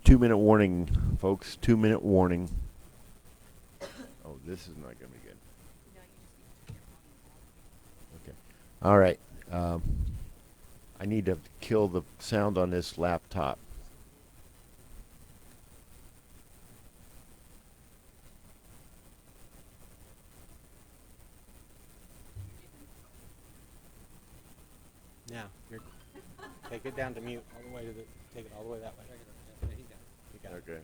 2-minute warning, folks. 2-minute warning. Oh, this is not going to be good. Okay. All right. I need to kill the sound on this laptop. Now, take it down to mute all the way to take it all the way that way. There you go. You got it. Okay.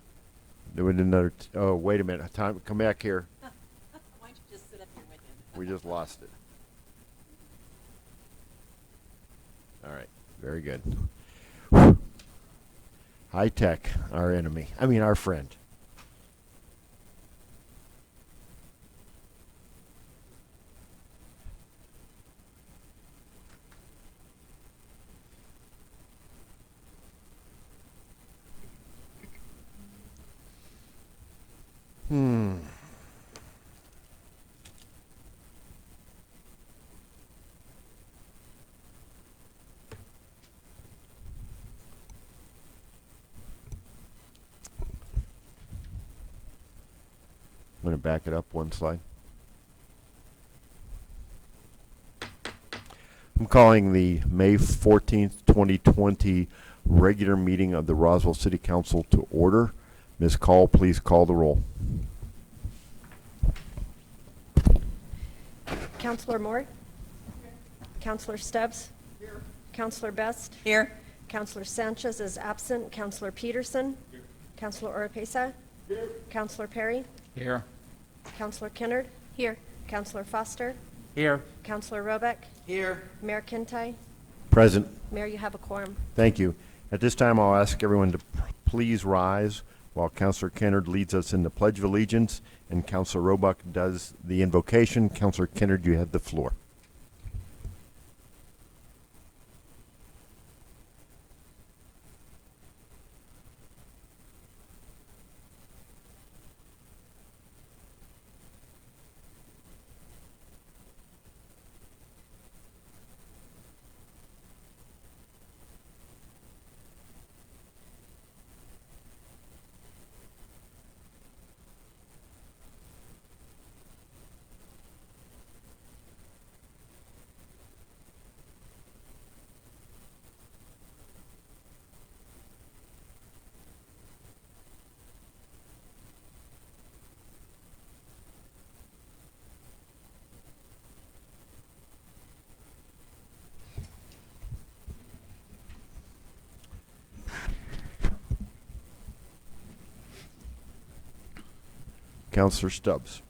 There was another. Oh, wait a minute. Time. Come back here. Why don't you just sit up here with him? We just lost it. All right. Very good. High tech, our enemy. I mean, our friend. I'm going to back it up one slide. I'm calling the May 14th, 2020 regular meeting of the Roswell City Council to order. Ms. Call, please call the roll. Councilor Moore? Here. Councilor Stubbs? Here. Councilor Best? Here. Councilor Sanchez is absent. Councilor Peterson? Here. Councilor Oropesa? Here. Councilor Perry? Here. Councilor Kennard? Here. Councilor Foster? Here. Councilor Robeck? Here. Mayor Kintai? Present. Mayor, you have a quorum. Thank you. At this time, I'll ask everyone to please rise while Councilor Kennard leads us in the Pledge of Allegiance and Councilor Roebuck does the invocation. Councilor Kennard, you have the floor. Councilor Stubbs.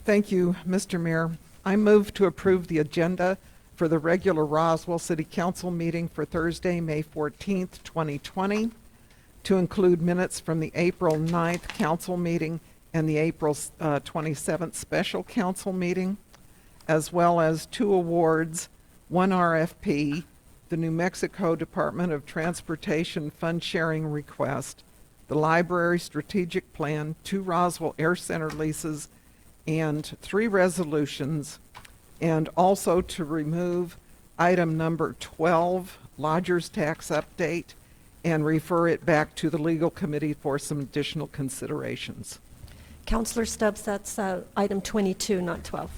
Thank you, Mr. Mayor. I move to approve the agenda for the regular Roswell City Council meeting for Thursday, May 14th, 2020, to include minutes from the April 9th council meeting and the April 27th special council meeting, as well as 2 awards, 1 RFP, the New Mexico Department of Transportation fund sharing request, the library strategic plan, 2 Roswell Air Center leases, and 3 resolutions, and also to remove item number 12, lodger's tax update, and refer it back to the legal committee for some additional considerations. Councilor Stubbs, that's item 22, not 12.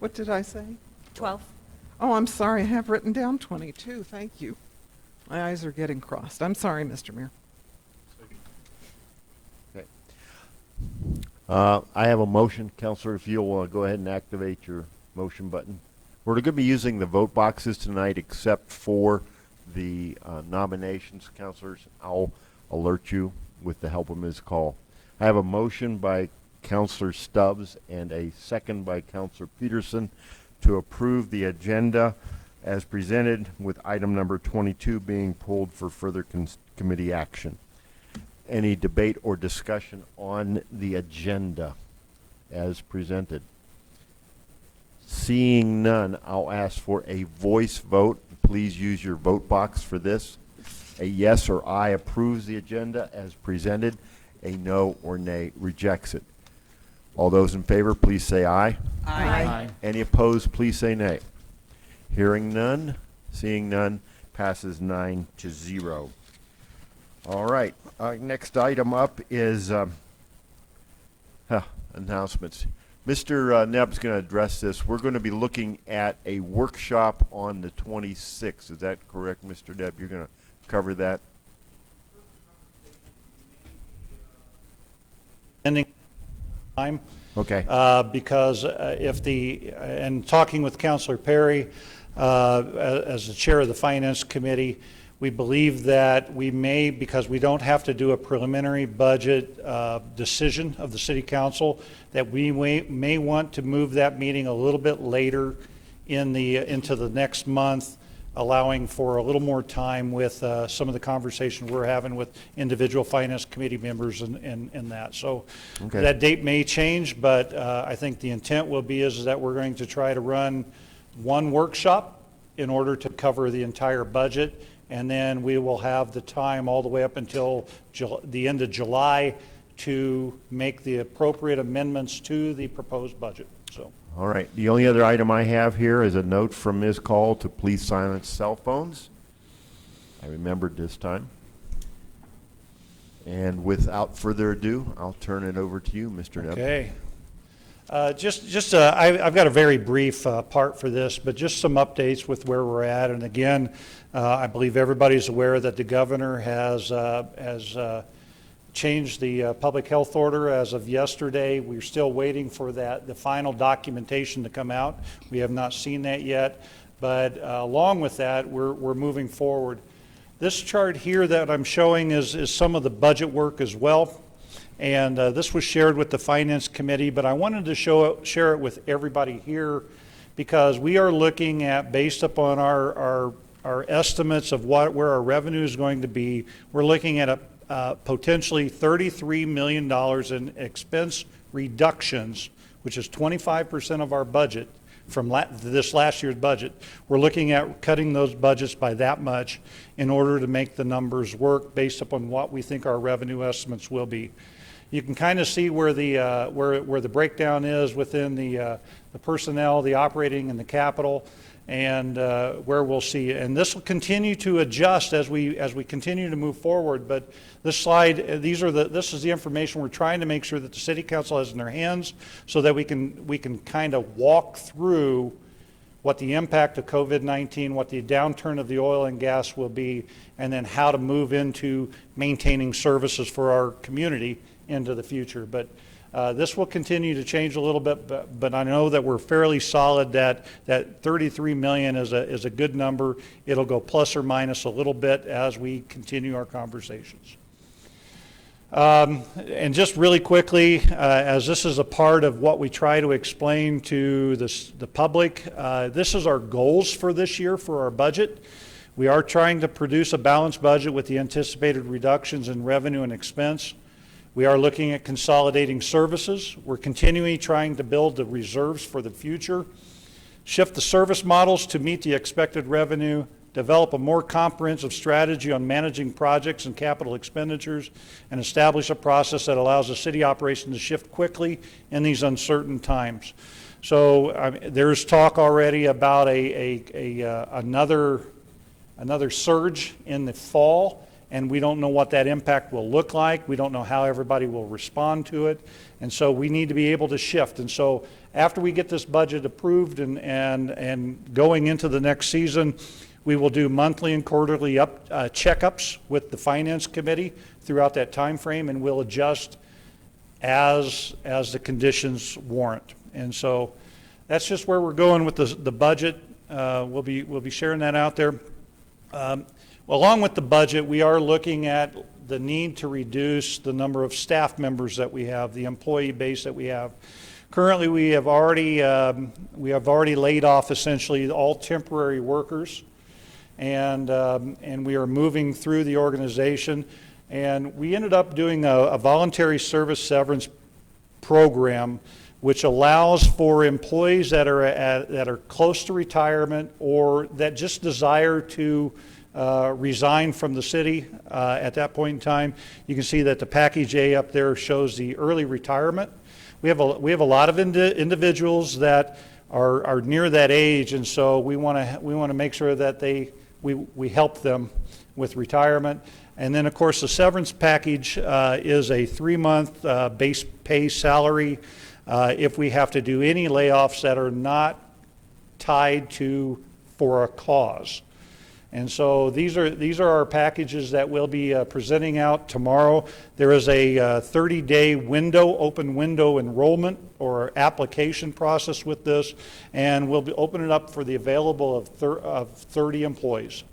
What did I say? 12. Oh, I'm sorry. I have written down 22. Thank you. My eyes are getting crossed. I'm sorry, Mr. Mayor. Okay. I have a motion. Councilor, if you'll go ahead and activate your motion button. We're going to be using the vote boxes tonight except for the nominations. Councilors, I'll alert you with the help of Ms. Call. I have a motion by Councilor Stubbs and a second by Councilor Peterson to approve the agenda as presented, with item number 22 being pulled for further committee action. Any debate or discussion on the agenda as presented? Seeing none, I'll ask for a voice vote. Please use your vote box for this. A yes or aye approves the agenda as presented. A no or nay rejects it. All those in favor, please say aye. Aye. Any opposed, please say nay. Hearing none, seeing none, passes 9-0. All right. Next item up is announcements. Mr. Nebb's going to address this. We're going to be looking at a workshop on the 26th. Is that correct, Mr. Nebb? You're going to cover that? Ending time. Okay. Because and talking with Councilor Perry, as the chair of the Finance Committee, we believe that we may, because we don't have to do a preliminary budget decision of the City Council, that we may want to move that meeting a little bit later into the next month, allowing for a little more time with some of the conversation we're having with individual Finance Committee members and that. So Okay. that date may change, but I think the intent will be is that we're going to try to run one workshop in order to cover the entire budget, and then we will have the time all the way up until the end of July to make the appropriate amendments to the proposed budget. So. All right. The only other item I have here is a note from Ms. Call to please silence cell phones. I remembered this time. And without further ado, I'll turn it over to you, Mr. Nebb. Okay. I've got a very brief part for this, but just some updates with where we're at. And again, I believe everybody's aware that the governor has changed the public health order as of yesterday. We're still waiting for the final documentation to come out. We have not seen that yet, but along with that, we're moving forward. This chart here that I'm showing is some of the budget work as well. And this was shared with the Finance Committee, but I wanted to share it with everybody here because we are looking at, based upon our estimates of where our revenue is going to be, we're looking at potentially $33 million in expense reductions, which is 25% of our budget from this last year's budget. We're looking at cutting those budgets by that much in order to make the numbers work based upon what we think our revenue estimates will be. You can kind of see where the breakdown is within the personnel, the operating, and the capital, and where we'll see. And this will continue to adjust as we continue to move forward. But this slide, this is the information we're trying to make sure that the City Council has in their hands, so that we can kind of walk through what the impact of COVID-19, what the downturn of the oil and gas will be, and then how to move into maintaining services for our community into the future. But this will continue to change a little bit, but I know that we're fairly solid that 33 million is a good number. It'll go plus or minus a little bit as we continue our conversations. And just really quickly, as this is a part of what we try to explain to the public, this is our goals for this year for our budget. We are trying to produce a balanced budget with the anticipated reductions in revenue and expense. We are looking at consolidating services. We're continuing trying to build the reserves for the future, shift the service models to meet the expected revenue, develop a more comprehensive strategy on managing projects and capital expenditures, and establish a process that allows the city operation to shift quickly in these uncertain times. So there's talk already about another surge in the fall, and we don't know what that impact will look like. We don't know how everybody will respond to it. And so we need to be able to shift. And so after we get this budget approved and going into the next season, we will do monthly and quarterly checkups with the Finance Committee throughout that time frame, and we'll adjust as the conditions warrant. And so that's just where we're going with the budget. We'll be sharing that out there. Along with the budget, we are looking at the need to reduce the number of staff members that we have, the employee base that we have. Currently, we have already laid off essentially all temporary workers, and we are moving through the organization. And we ended up doing a voluntary service severance program, which allows for employees that are close to retirement or that just desire to resign from the city at that point in time. You can see that the package A up there shows the early retirement. We have a lot of individuals that are near that age, and so we want to make sure that they we help them with retirement. And then, of course, the severance package is a 3-month base pay salary if we have to do any layoffs that are not tied to for a cause. And so these are our packages that we'll be presenting out tomorrow. There is a 30-day open window enrollment or application process with this, and we'll be opening it up for the available of 30 employees.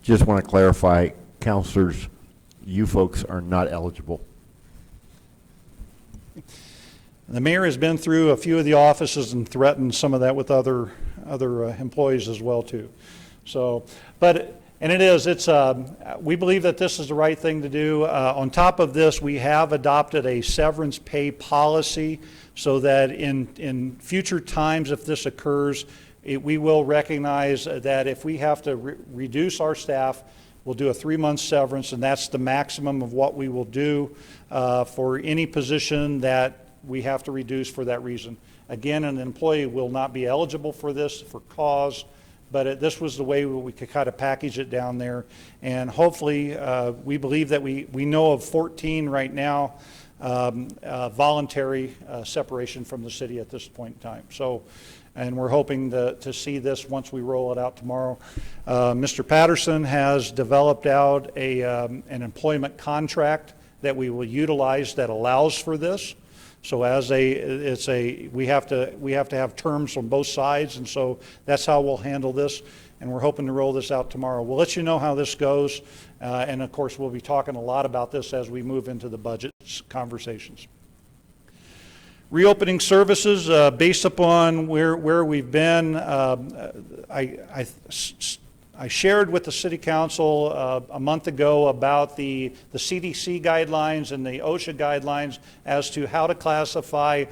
Just want to clarify, counselors, you folks are not eligible. The mayor has been through a few of the offices and threatened some of that with other employees as well too. So, we believe that this is the right thing to do. On top of this, we have adopted a severance pay policy so that in future times, if this occurs, we will recognize that if we have to reduce our staff, we'll do a 3-month severance, and that's the maximum of what we will do for any position that we have to reduce for that reason. Again, an employee will not be eligible for this for cause, but this was the way we could kind of package it down there. And hopefully, we believe that we know of 14 right now voluntary separation from the city at this point in time. So, and we're hoping to see this once we roll it out tomorrow. Mr. Patterson has developed out an employment contract that we will utilize that allows for this. So we have to have terms on both sides, and so that's how we'll handle this. And we're hoping to roll this out tomorrow. We'll let you know how this goes, and of course we'll be talking a lot about this as we move into the budget conversations. Reopening services, based upon where we've been, I shared with the City Council a month ago about the CDC guidelines and the OSHA guidelines as to how to classify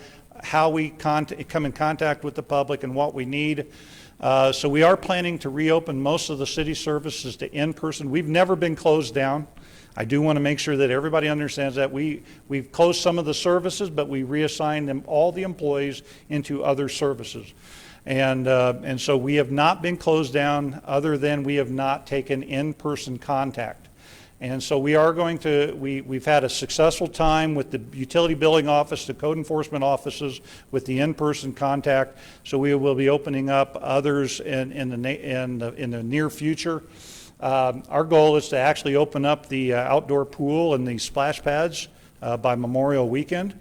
how we come in contact with the public and what we need. So we are planning to reopen most of the city services to in-person. We've never been closed down. I do want to make sure that everybody understands that we've closed some of the services, but we reassigned them, all the employees, into other services. And so we have not been closed down other than we have not taken in-person contact. And so we are going to, we've had a successful time with the utility billing office, the code enforcement offices, with the in-person contact. So we will be opening up others in the near future. Our goal is to actually open up the outdoor pool and the splash pads by Memorial Weekend.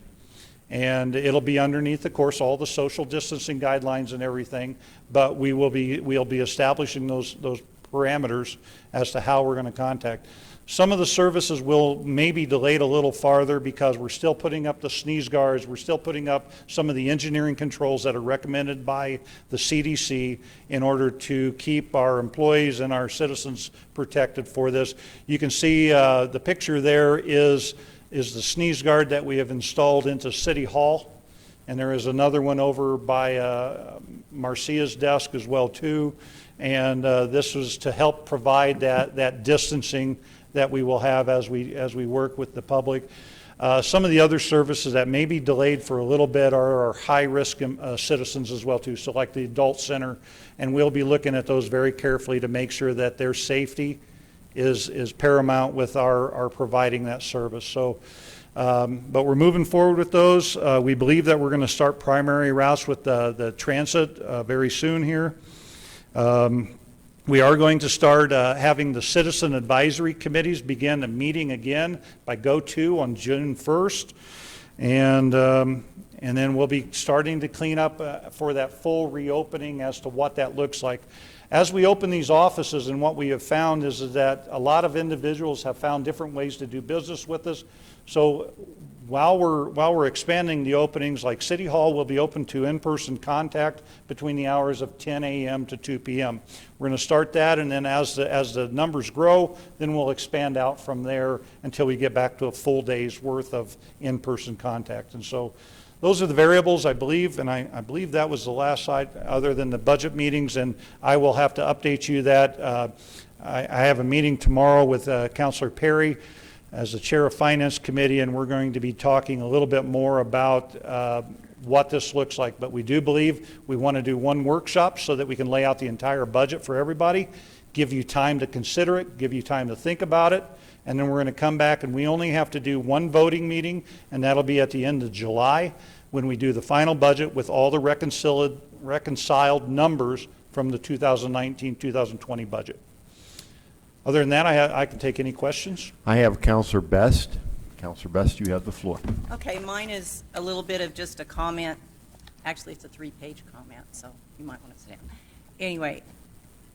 And it'll be underneath, of course, all the social distancing guidelines and everything, but we'll be establishing those parameters as to how we're going to contact. Some of the services will maybe delayed a little farther because we're still putting up the sneeze guards, we're still putting up some of the engineering controls that are recommended by the CDC in order to keep our employees and our citizens protected for this. You can see the picture there is the sneeze guard that we have installed into City Hall, and there is another one over by Marcia's desk as well too, and this was to help provide that distancing that we will have as we work with the public. Some of the other services that may be delayed for a little bit are our high-risk citizens as well too, so like the adult center, and we'll be looking at those very carefully to make sure that their safety is paramount with our providing that service. So, but we're moving forward with those. We believe that we're going to start primary routes with the transit very soon here. We are going to start having the citizen advisory committees begin a meeting again by GO2 on June 1st. And then we'll be starting to clean up for that full reopening as to what that looks like. As we open these offices, and what we have found is that a lot of individuals have found different ways to do business with us. So while we're expanding the openings, like City Hall will be open to in-person contact between the hours of 10 a.m. to 2 p.m. We're going to start that, and then as the numbers grow, then we'll expand out from there until we get back to a full day's worth of in-person contact. And so those are the variables, I believe, and I believe that was the last slide other than the budget meetings, and I will have to update you that I have a meeting tomorrow with Councilor Perry as the chair of Finance Committee, and we're going to be talking a little bit more about what this looks like. But we do believe we want to do one workshop so that we can lay out the entire budget for everybody. give you time to consider it, give you time to think about it, and then we're going to come back, and we only have to do one voting meeting, and that'll be at the end of July when we do the final budget with all the reconciled numbers from the 2019-2020 budget. Other than that, I can take any questions. I have Counselor Best. Counselor Best, you have the floor. Okay, mine is a little bit of just a comment. Actually, it's a 3-page comment, so you might want to sit down. Anyway,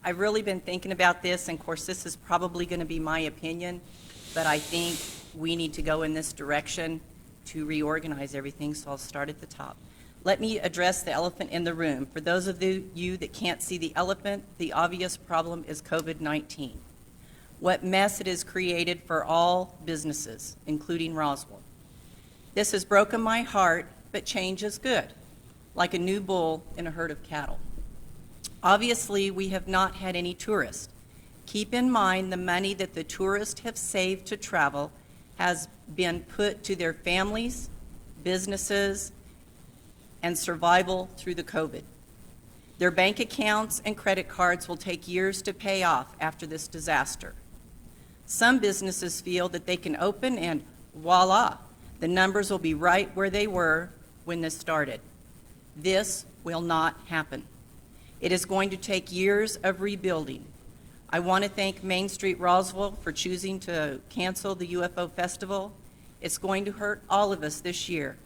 I've really been thinking about this, and of course, this is probably going to be my opinion, but I think we need to go in this direction to reorganize everything, so I'll start at the top. Let me address the elephant in the room. For those of you that can't see the elephant, the obvious problem is COVID-19. What mess it has created for all businesses, including Roswell. This has broken my heart, but change is good, like a new bull in a herd of cattle. Obviously, we have not had any tourists. Keep in mind the money that the tourists have saved to travel has been put to their families, businesses, and survival through the COVID. Their bank accounts and credit cards will take years to pay off after this disaster. Some businesses feel that they can open and voila, the numbers will be right where they were when this started. This will not happen. It is going to take years of rebuilding. I want to thank Main Street Roswell for choosing to cancel the UFO Festival. It's going to hurt all of us this year,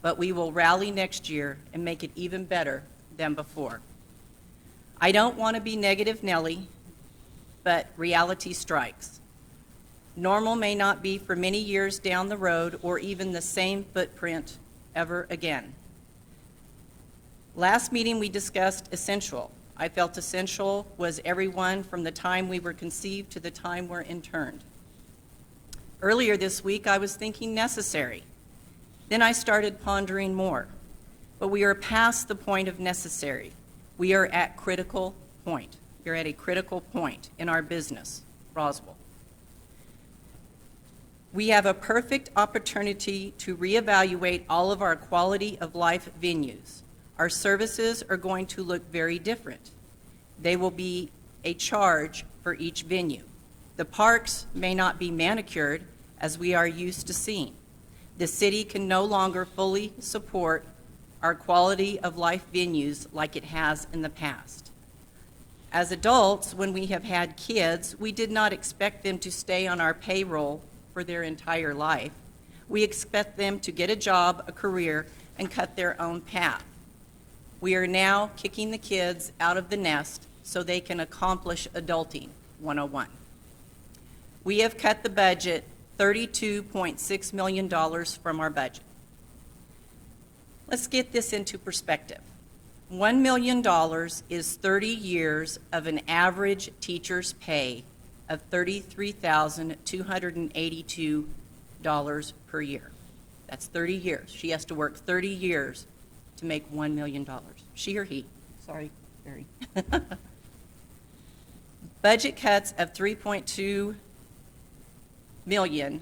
but we will rally next year and make it even better than before. I don't want to be negative Nelly, but reality strikes. Normal may not be for many years down the road or even the same footprint ever again. Last meeting we discussed essential. I felt essential was everyone from the time we were conceived to the time we're interned. Earlier this week I was thinking necessary. Then I started pondering more. But we are past the point of necessary. We are at critical point. We're at a critical point in our business, Roswell. We have a perfect opportunity to reevaluate all of our quality of life venues. Our services are going to look very different. They will be a charge for each venue. The parks may not be manicured as we are used to seeing. The city can no longer fully support our quality of life venues like it has in the past. As adults, when we have had kids, we did not expect them to stay on our payroll for their entire life. We expect them to get a job, a career, and cut their own path. We are now kicking the kids out of the nest so they can accomplish adulting 101. We have cut the budget $32.6 million from our budget. Let's get this into perspective. $1 million is 30 years of an average teacher's pay of $33,282 per year. That's 30 years. She has to work 30 years to make $1 million. She or he. Sorry, Barry. Budget cuts of $3.2 million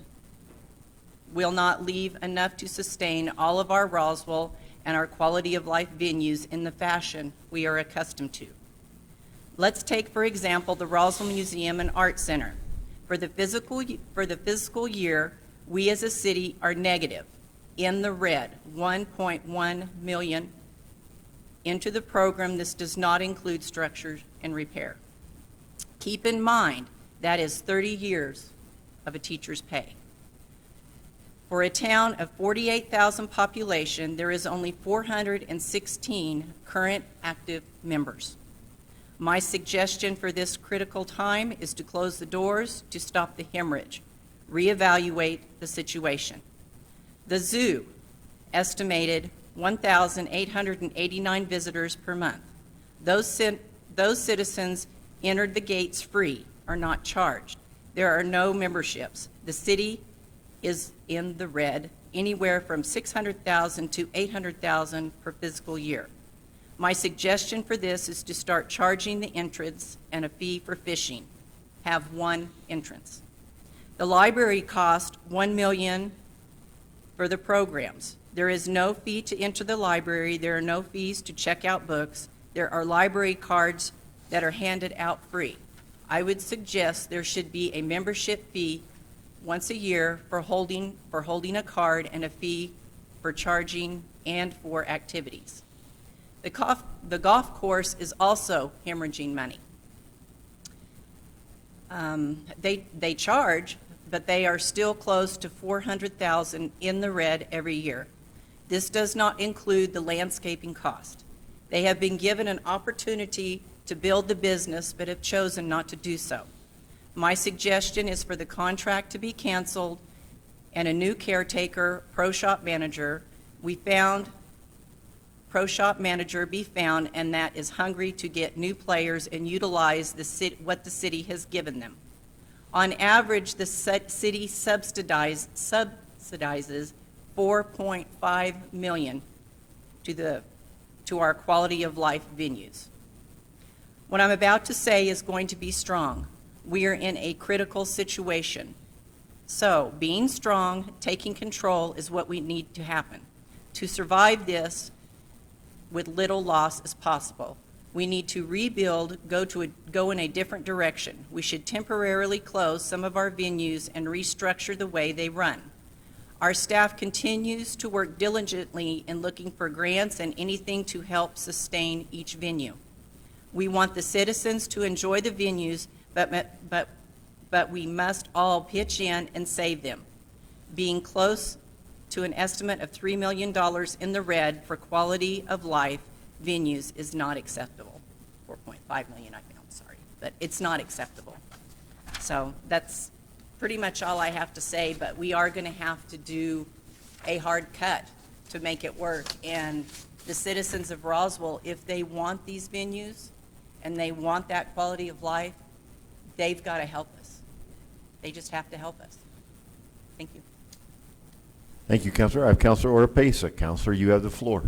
will not leave enough to sustain all of our Roswell and our quality of life venues in the fashion we are accustomed to. Let's take, for example, the Roswell Museum and Art Center. For the fiscal year, we as a city are negative, in the red, $1.1 million into the program. This does not include structures and repair. Keep in mind, that is 30 years of a teacher's pay. For a town of 48,000 population, there is only 416 current active members. My suggestion for this critical time is to close the doors to stop the hemorrhage, reevaluate the situation. The zoo estimated 1,889 visitors per month. Those citizens entered the gates free, are not charged. There are no memberships. The city is in the red, anywhere from $600,000 to $800,000 per fiscal year. My suggestion for this is to start charging the entrance and a fee for fishing. Have one entrance. The library cost $1 million for the programs. There is no fee to enter the library. There are no fees to check out books. There are library cards that are handed out free. I would suggest there should be a membership fee once a year for holding a card, and a fee for charging and for activities. The golf course is also hemorrhaging money. They charge, but they are still close to $400,000 in the red every year. This does not include the landscaping cost. They have been given an opportunity to build the business, but have chosen not to do so. My suggestion is for the contract to be canceled and a new caretaker, pro shop manager, be found, and that is hungry to get new players and utilize what the city has given them. On average, the city subsidizes $4.5 million to our quality of life venues. What I'm about to say is going to be strong. We are in a critical situation. So, being strong, taking control is what we need to happen. To survive this with little loss as possible, we need to rebuild, go in a different direction. We should temporarily close some of our venues and restructure the way they run. Our staff continues to work diligently in looking for grants and anything to help sustain each venue. We want the citizens to enjoy the venues, but we must all pitch in and save them. Being close to an estimate of $3 million in the red for quality of life venues is not acceptable. 4.5 million, I found, sorry, but it's not acceptable. So that's pretty much all I have to say, but we are going to have to do a hard cut to make it work. And the citizens of Roswell, if they want these venues and they want that quality of life, they've got to help us. They just have to help us. Thank you. Thank you, Councilor. I have Councilor Oropesa. Councilor, you have the floor.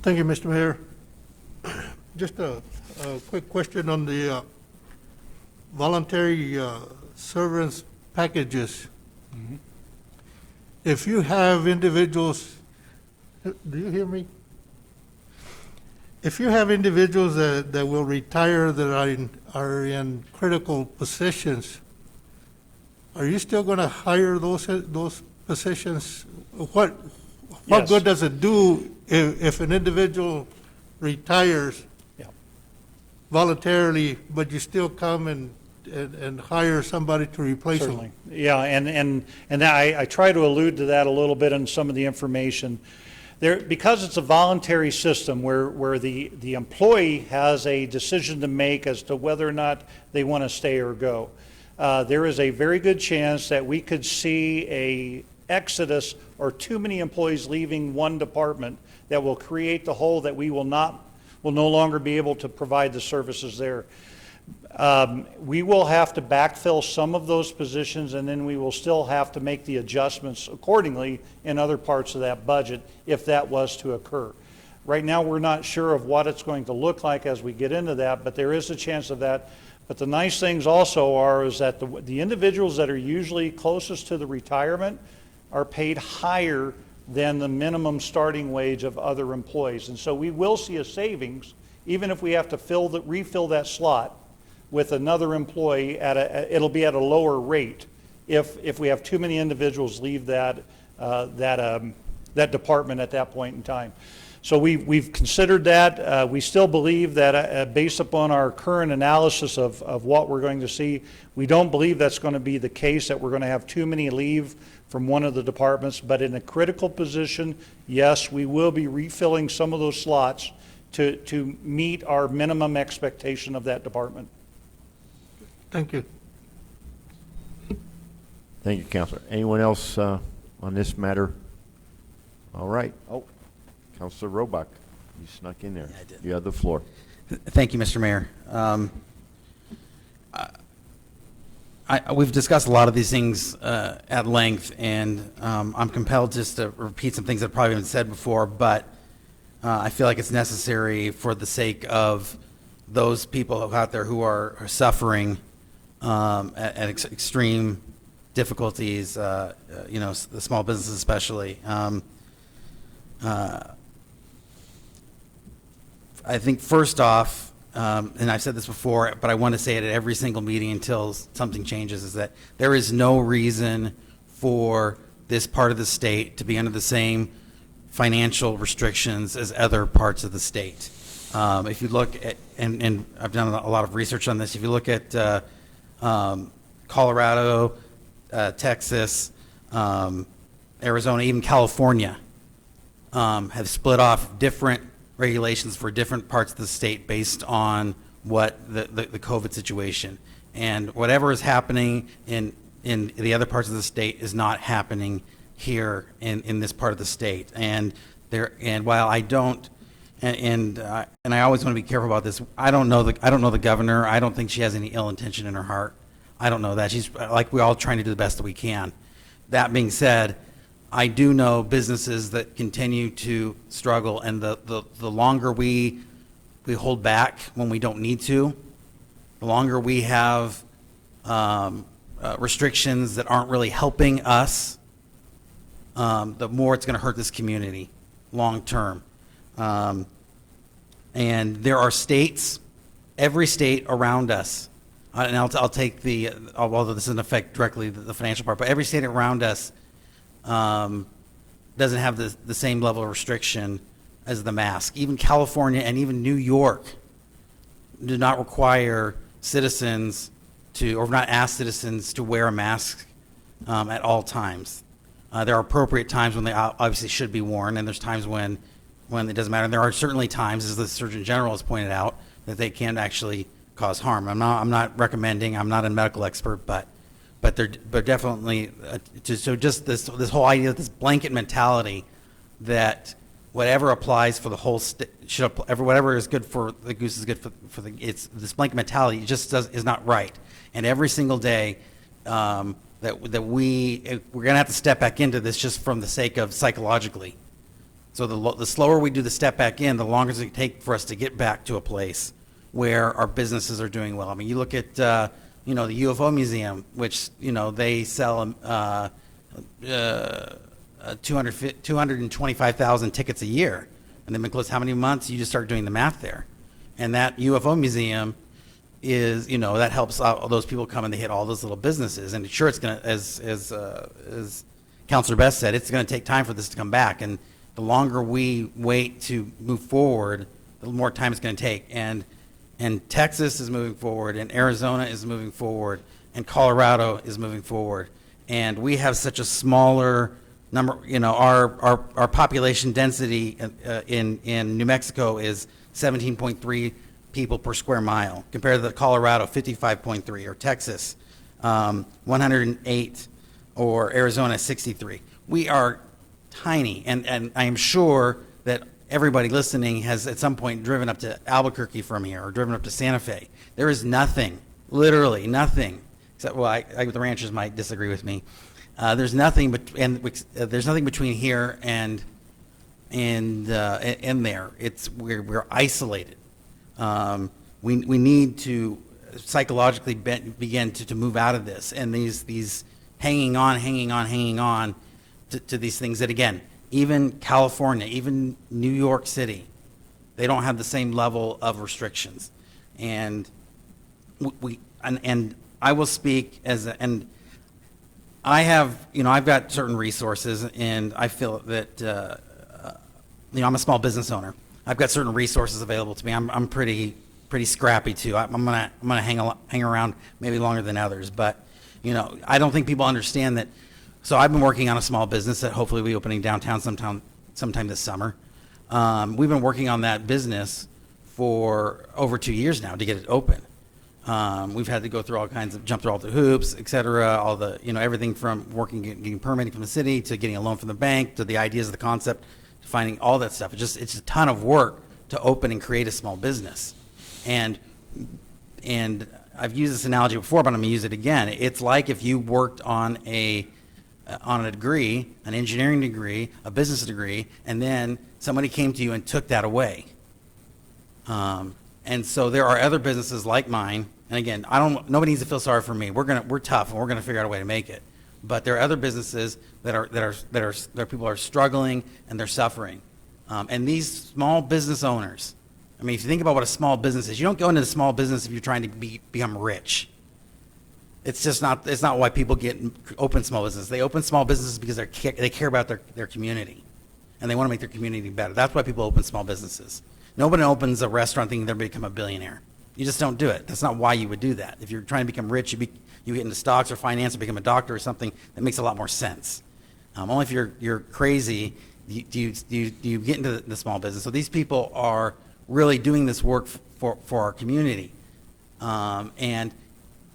Thank you, Mr. Mayor. Just a quick question on the voluntary severance packages. If you have individuals, do you hear me? If you have individuals that will retire that are in critical positions, are you still going to hire those positions? What Yes. good does it do if an individual retires voluntarily, but you still come and hire somebody to replace them? Certainly. Yeah, and I try to allude to that a little bit in some of the information. Because it's a voluntary system where the employee has a decision to make as to whether or not they want to stay or go. There is a very good chance that we could see a exodus or too many employees leaving one department that will create the hole that we will no longer be able to provide the services there. We will have to backfill some of those positions, and then we will still have to make the adjustments accordingly in other parts of that budget if that was to occur. Right now, we're not sure of what it's going to look like as we get into that, but there is a chance of that. But the nice things also is that the individuals that are usually closest to the retirement are paid higher than the minimum starting wage of other employees. And so we will see a savings, even if we have to refill that slot with another employee it'll be at a lower rate if we have too many individuals leave that department at that point in time. So we've considered that. We still believe that based upon our current analysis of what we're going to see, we don't believe that's going to be the case, that we're going to have too many leave from one of the departments. But in a critical position, yes, we will be refilling some of those slots to meet our minimum expectation of that department. Thank you. Thank you, Councilor. Anyone else on this matter? All right. Oh, Councilor Robach, you snuck in there. Yeah, I did. You have the floor. Thank you, Mr. Mayor. We've discussed a lot of these things at length, and I'm compelled just to repeat some things that probably been said before, but I feel like it's necessary for the sake of those people out there who are suffering at extreme difficulties, the small businesses especially. I think first off, and I've said this before, but I want to say it at every single meeting until something changes, is that there is no reason for this part of the state to be under the same financial restrictions as other parts of the state. If you look at, and I've done a lot of research on this, if you look at Colorado, Texas, Arizona, even California, have split off different regulations for different parts of the state based on what the COVID situation. And whatever is happening in the other parts of the state is not happening here in this part of the state. And while I don't, and I always want to be careful about this, I don't know the governor. I don't think she has any ill intention in her heart. I don't know that. She's, like, we're all trying to do the best that we can. That being said, I do know businesses that continue to struggle, and the longer we hold back when we don't need to, the longer we have restrictions that aren't really helping us, the more it's going to hurt this community long term. And there are states, every state around us, and I'll take although this doesn't affect directly the financial part, but every state around us doesn't have the same level of restriction as the mask. Even California and even New York do not require citizens or not ask citizens to wear a mask at all times. There are appropriate times when they obviously should be worn, and there's times when it doesn't matter. And there are certainly times, as the Surgeon General has pointed out, that they can actually cause harm. I'm not recommending. I'm not a medical expert, but they're definitely so just this whole idea, this blanket mentality that whatever applies for the whole whatever is good for the goose is good for the, it's this blanket mentality just is not right. And every single day that we're going to have to step back into this just from the sake of psychologically. So the slower we do the step back in, the longer it's going to take for us to get back to a place where our businesses are doing well. I mean, you look at the UFO Museum, which they sell 225,000 tickets a year, and they've been closed how many months? You just start doing the math there, and that UFO Museum is that helps out those people come and they hit all those little businesses, and sure it's going to, as Councilor Best said, it's going to take time for this to come back, and the longer we wait to move forward, the more time it's going to take. And Texas is moving forward, and Arizona is moving forward, and Colorado is moving forward. And we have such a smaller number, our population density in New Mexico is 17.3 people per square mile, compared to Colorado, 55.3, or Texas, 108, or Arizona, 63. We are tiny, and I am sure that everybody listening has at some point driven up to Albuquerque from here, or driven up to Santa Fe. There is nothing, literally nothing, except, well, the ranchers might disagree with me. There's nothing, there's nothing between here and there. We're isolated. We need to psychologically begin to move out of this, and these hanging on to these things that, again, even California, even New York City, they don't have the same level of restrictions. And and I will speak and I have, I've got certain resources, and I feel that, I'm a small business owner. I've got certain resources available to me. I'm pretty scrappy too. I'm gonna hang around maybe longer than others, but I don't think people understand that. So I've been working on a small business that hopefully will be opening downtown sometime this summer. We've been working on that business for over 2 years now to get it open. We've had to go through jump through all the hoops, et cetera, all the, everything from getting permitting from the city to getting a loan from the bank to the ideas of the concept, to finding all that stuff. It's a ton of work to open and create a small business. And I've used this analogy before, but I'm gonna use it again. It's like if you worked on a degree, an engineering degree, a business degree, and then somebody came to you and took that away. And so there are other businesses like mine, and again, nobody needs to feel sorry for me. We're tough, and we're gonna figure out a way to make it. But there are other businesses that people are struggling and they're suffering. And these small business owners I mean, if you think about what a small business is, you don't go into a small business if you're trying to become rich. It's just not, it's not why people open small businesses. They open small businesses because they care about their community, and they want to make their community better. That's why people open small businesses. Nobody opens a restaurant thinking they're going to become a billionaire. You just don't do it. That's not why you would do that. If you're trying to become rich, you get into stocks or finance or become a doctor or something, that makes a lot more sense. Only if you're crazy do you get into the small business. So these people are really doing this work for our community. And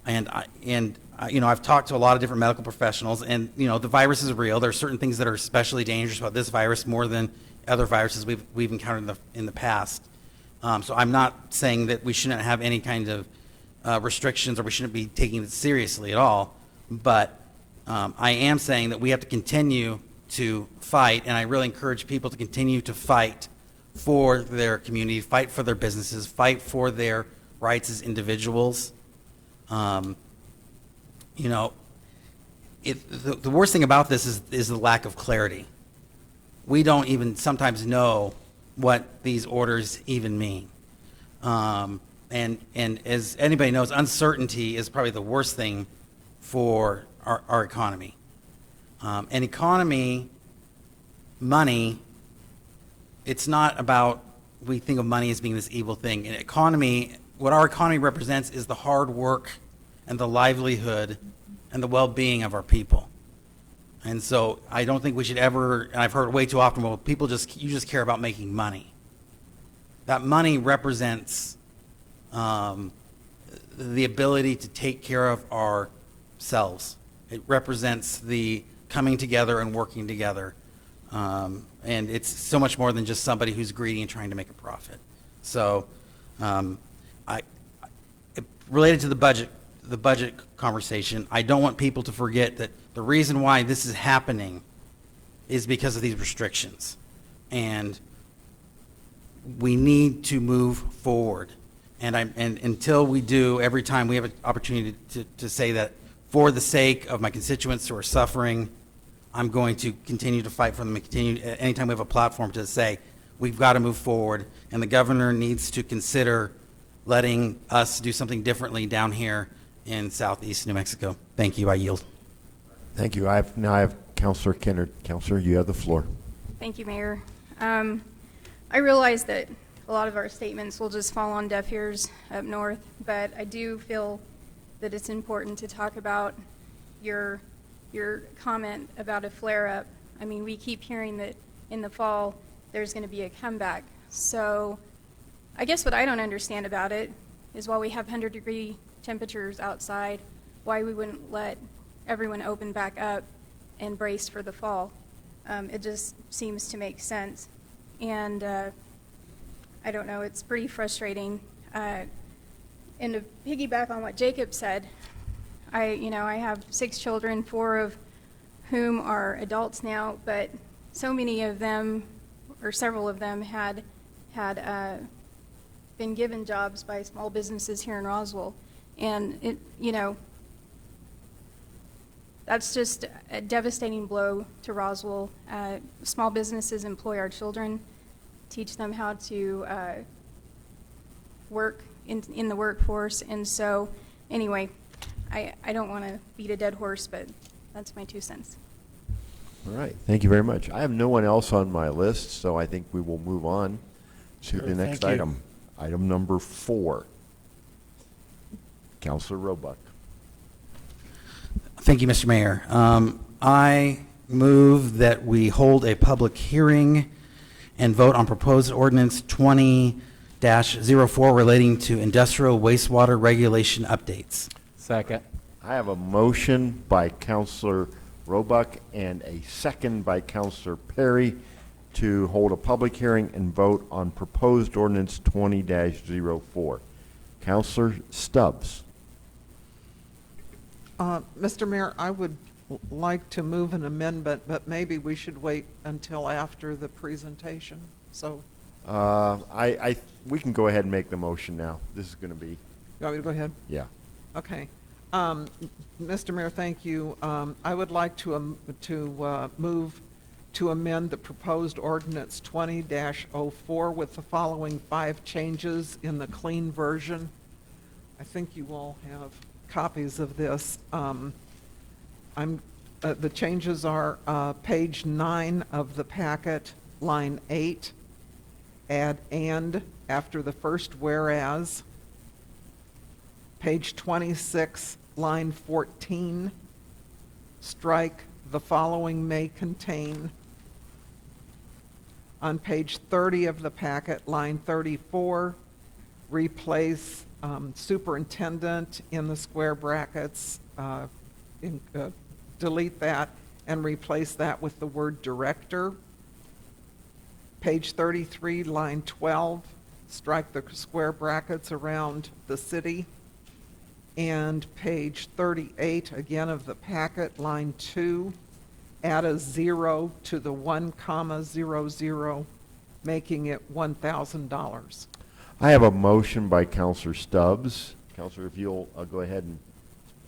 I've talked to a lot of different medical professionals, and the virus is real. There are certain things that are especially dangerous about this virus more than other viruses we've encountered in the past. So I'm not saying that we shouldn't have any kind of restrictions, or we shouldn't be taking it seriously at all. But I am saying that we have to continue to fight, and I really encourage people to continue to fight for their community, fight for their businesses, fight for their rights as individuals. The worst thing about this is the lack of clarity. We don't even sometimes know what these orders even mean. And as anybody knows, uncertainty is probably the worst thing for our economy. And economy, money, it's not about, we think of money as being this evil thing. And economy, what our economy represents is the hard work and the livelihood and the well-being of our people. And so I don't think we should ever, and I've heard way too often, well, you just care about making money. That money represents the ability to take care of ourselves. It represents the coming together and working together. And it's so much more than just somebody who's greedy and trying to make a profit. So related to the budget conversation, I don't want people to forget that the reason why this is happening is because of these restrictions. And we need to move forward. And until we do, every time we have an opportunity to say that for the sake of my constituents who are suffering, I'm going to continue to fight for them and continue anytime we have a platform to say we've got to move forward, and the governor needs to consider letting us do something differently down here in southeast New Mexico. Thank you. I yield. Thank you. Now I have Councilor Kennard. Councilor, you have the floor. Thank you, Mayor. I realize that a lot of our statements will just fall on deaf ears up north, but I do feel that it's important to talk about your comment about a flare-up. I mean, we keep hearing that in the fall there's going to be a comeback. So I guess what I don't understand about it is while we have 100-degree temperatures outside, why we wouldn't let everyone open back up and brace for the fall. It just seems to make sense. And I don't know, it's pretty frustrating. And to piggyback on what Jacob said, I have 6 children, 4 of whom are adults now, but so many of them, or several of them, had been given jobs by small businesses here in Roswell. And that's just a devastating blow to Roswell. Small businesses employ our children, teach them how to work in the workforce. And so, anyway, I don't want to beat a dead horse, but that's my 2 cents. All right. Thank you very much. I have no one else on my list, so I think we will move on to the next Thank you. item. Item number 4. Councilor Roebuck. Thank you, Mr. Mayor. I move that we hold a public hearing and vote on proposed ordinance 20-04 relating to industrial wastewater regulation updates. Second. I have a motion by Councilor Roebuck and a second by Councilor Perry to hold a public hearing and vote on proposed ordinance 20-04. Councilor Stubbs. Mr. Mayor, I would like to move an amendment, but maybe we should wait until after the presentation. So, We can go ahead and make the motion now. This is going to be, you want me to go ahead? yeah. Okay. Mr. Mayor, thank you. I would like to move to amend the proposed ordinance 20-04 with the following 5 changes in the clean version. I think you all have copies of this. The changes are page 9 of the packet, line 8, add "and" after the first "whereas." Page 26, line 14, strike "the following may contain." On page 30 of the packet, line 34, replace "superintendent" in the square brackets, delete that and replace that with the word "director." Page 33, line 12, strike the square brackets around "the city." And page 38, again of the packet, line 2, add a 0 to the 1,00, making it $1,000. I have a motion by Counselor Stubbs. Counselor, if you'll go ahead and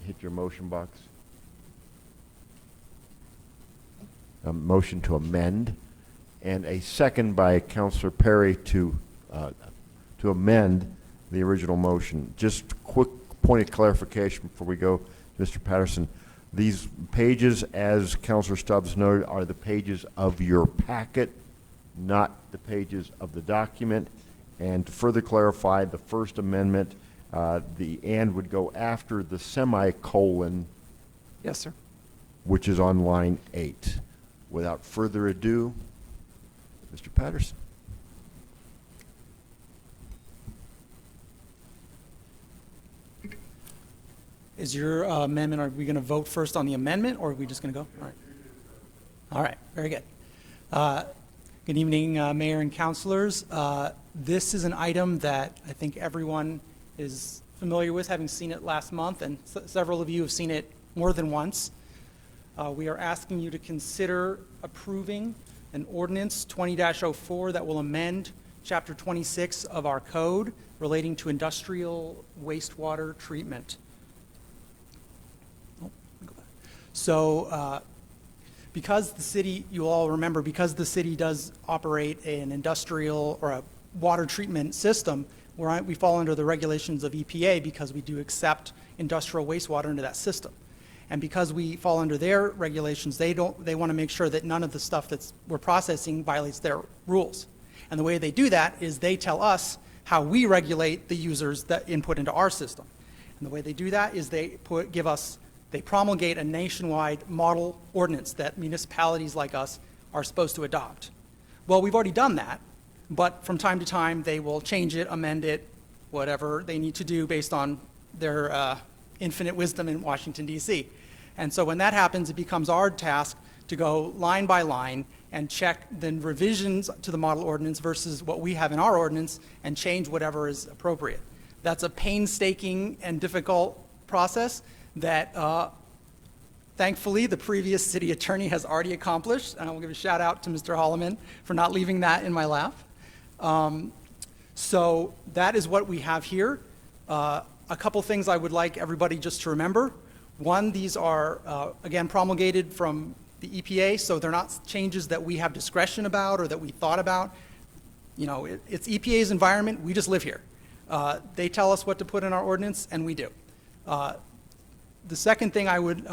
hit your motion box. A motion to amend, and a second by Counselor Perry to amend the original motion. Just quick point of clarification before we go, Mr. Patterson. These pages, as Counselor Stubbs noted, are the pages of your packet, not the pages of the document. And to further clarify, the first amendment, the "and" would go after the semicolon, Yes, sir. which is on line 8. Without further ado, Mr. Patterson. Is your amendment, are we going to vote first on the amendment, or are we just going to go? All right. All right, very good. Good evening, Mayor and councilors. This is an item that I think everyone is familiar with, having seen it last month, and several of you have seen it more than once. We are asking you to consider approving an ordinance 20-04 that will amend Chapter 26 of our code relating to industrial wastewater treatment. So because the city, you all remember, because the city does operate an industrial or a water treatment system, we fall under the regulations of EPA because we do accept industrial wastewater into that system. And because we fall under their regulations, they want to make sure that none of the stuff that we're processing violates their rules. And the way they do that is they tell us how we regulate the users that input into our system. And the way they do that is they promulgate a nationwide model ordinance that municipalities like us are supposed to adopt. Well, we've already done that, but from time to time they will change it, amend it, whatever they need to do based on their infinite wisdom in Washington, D.C. And so when that happens, it becomes our task to go line by line and check the revisions to the model ordinance versus what we have in our ordinance and change whatever is appropriate. That's a painstaking and difficult process that thankfully the previous city attorney has already accomplished, and I will give a shout out to Mr. Holloman for not leaving that in my lap. So that is what we have here. A couple things I would like everybody just to remember. One, these are, again, promulgated from the EPA, so they're not changes that we have discretion about or that we thought about. You know, it's EPA's environment, we just live here. They tell us what to put in our ordinance, and we do. The second thing I would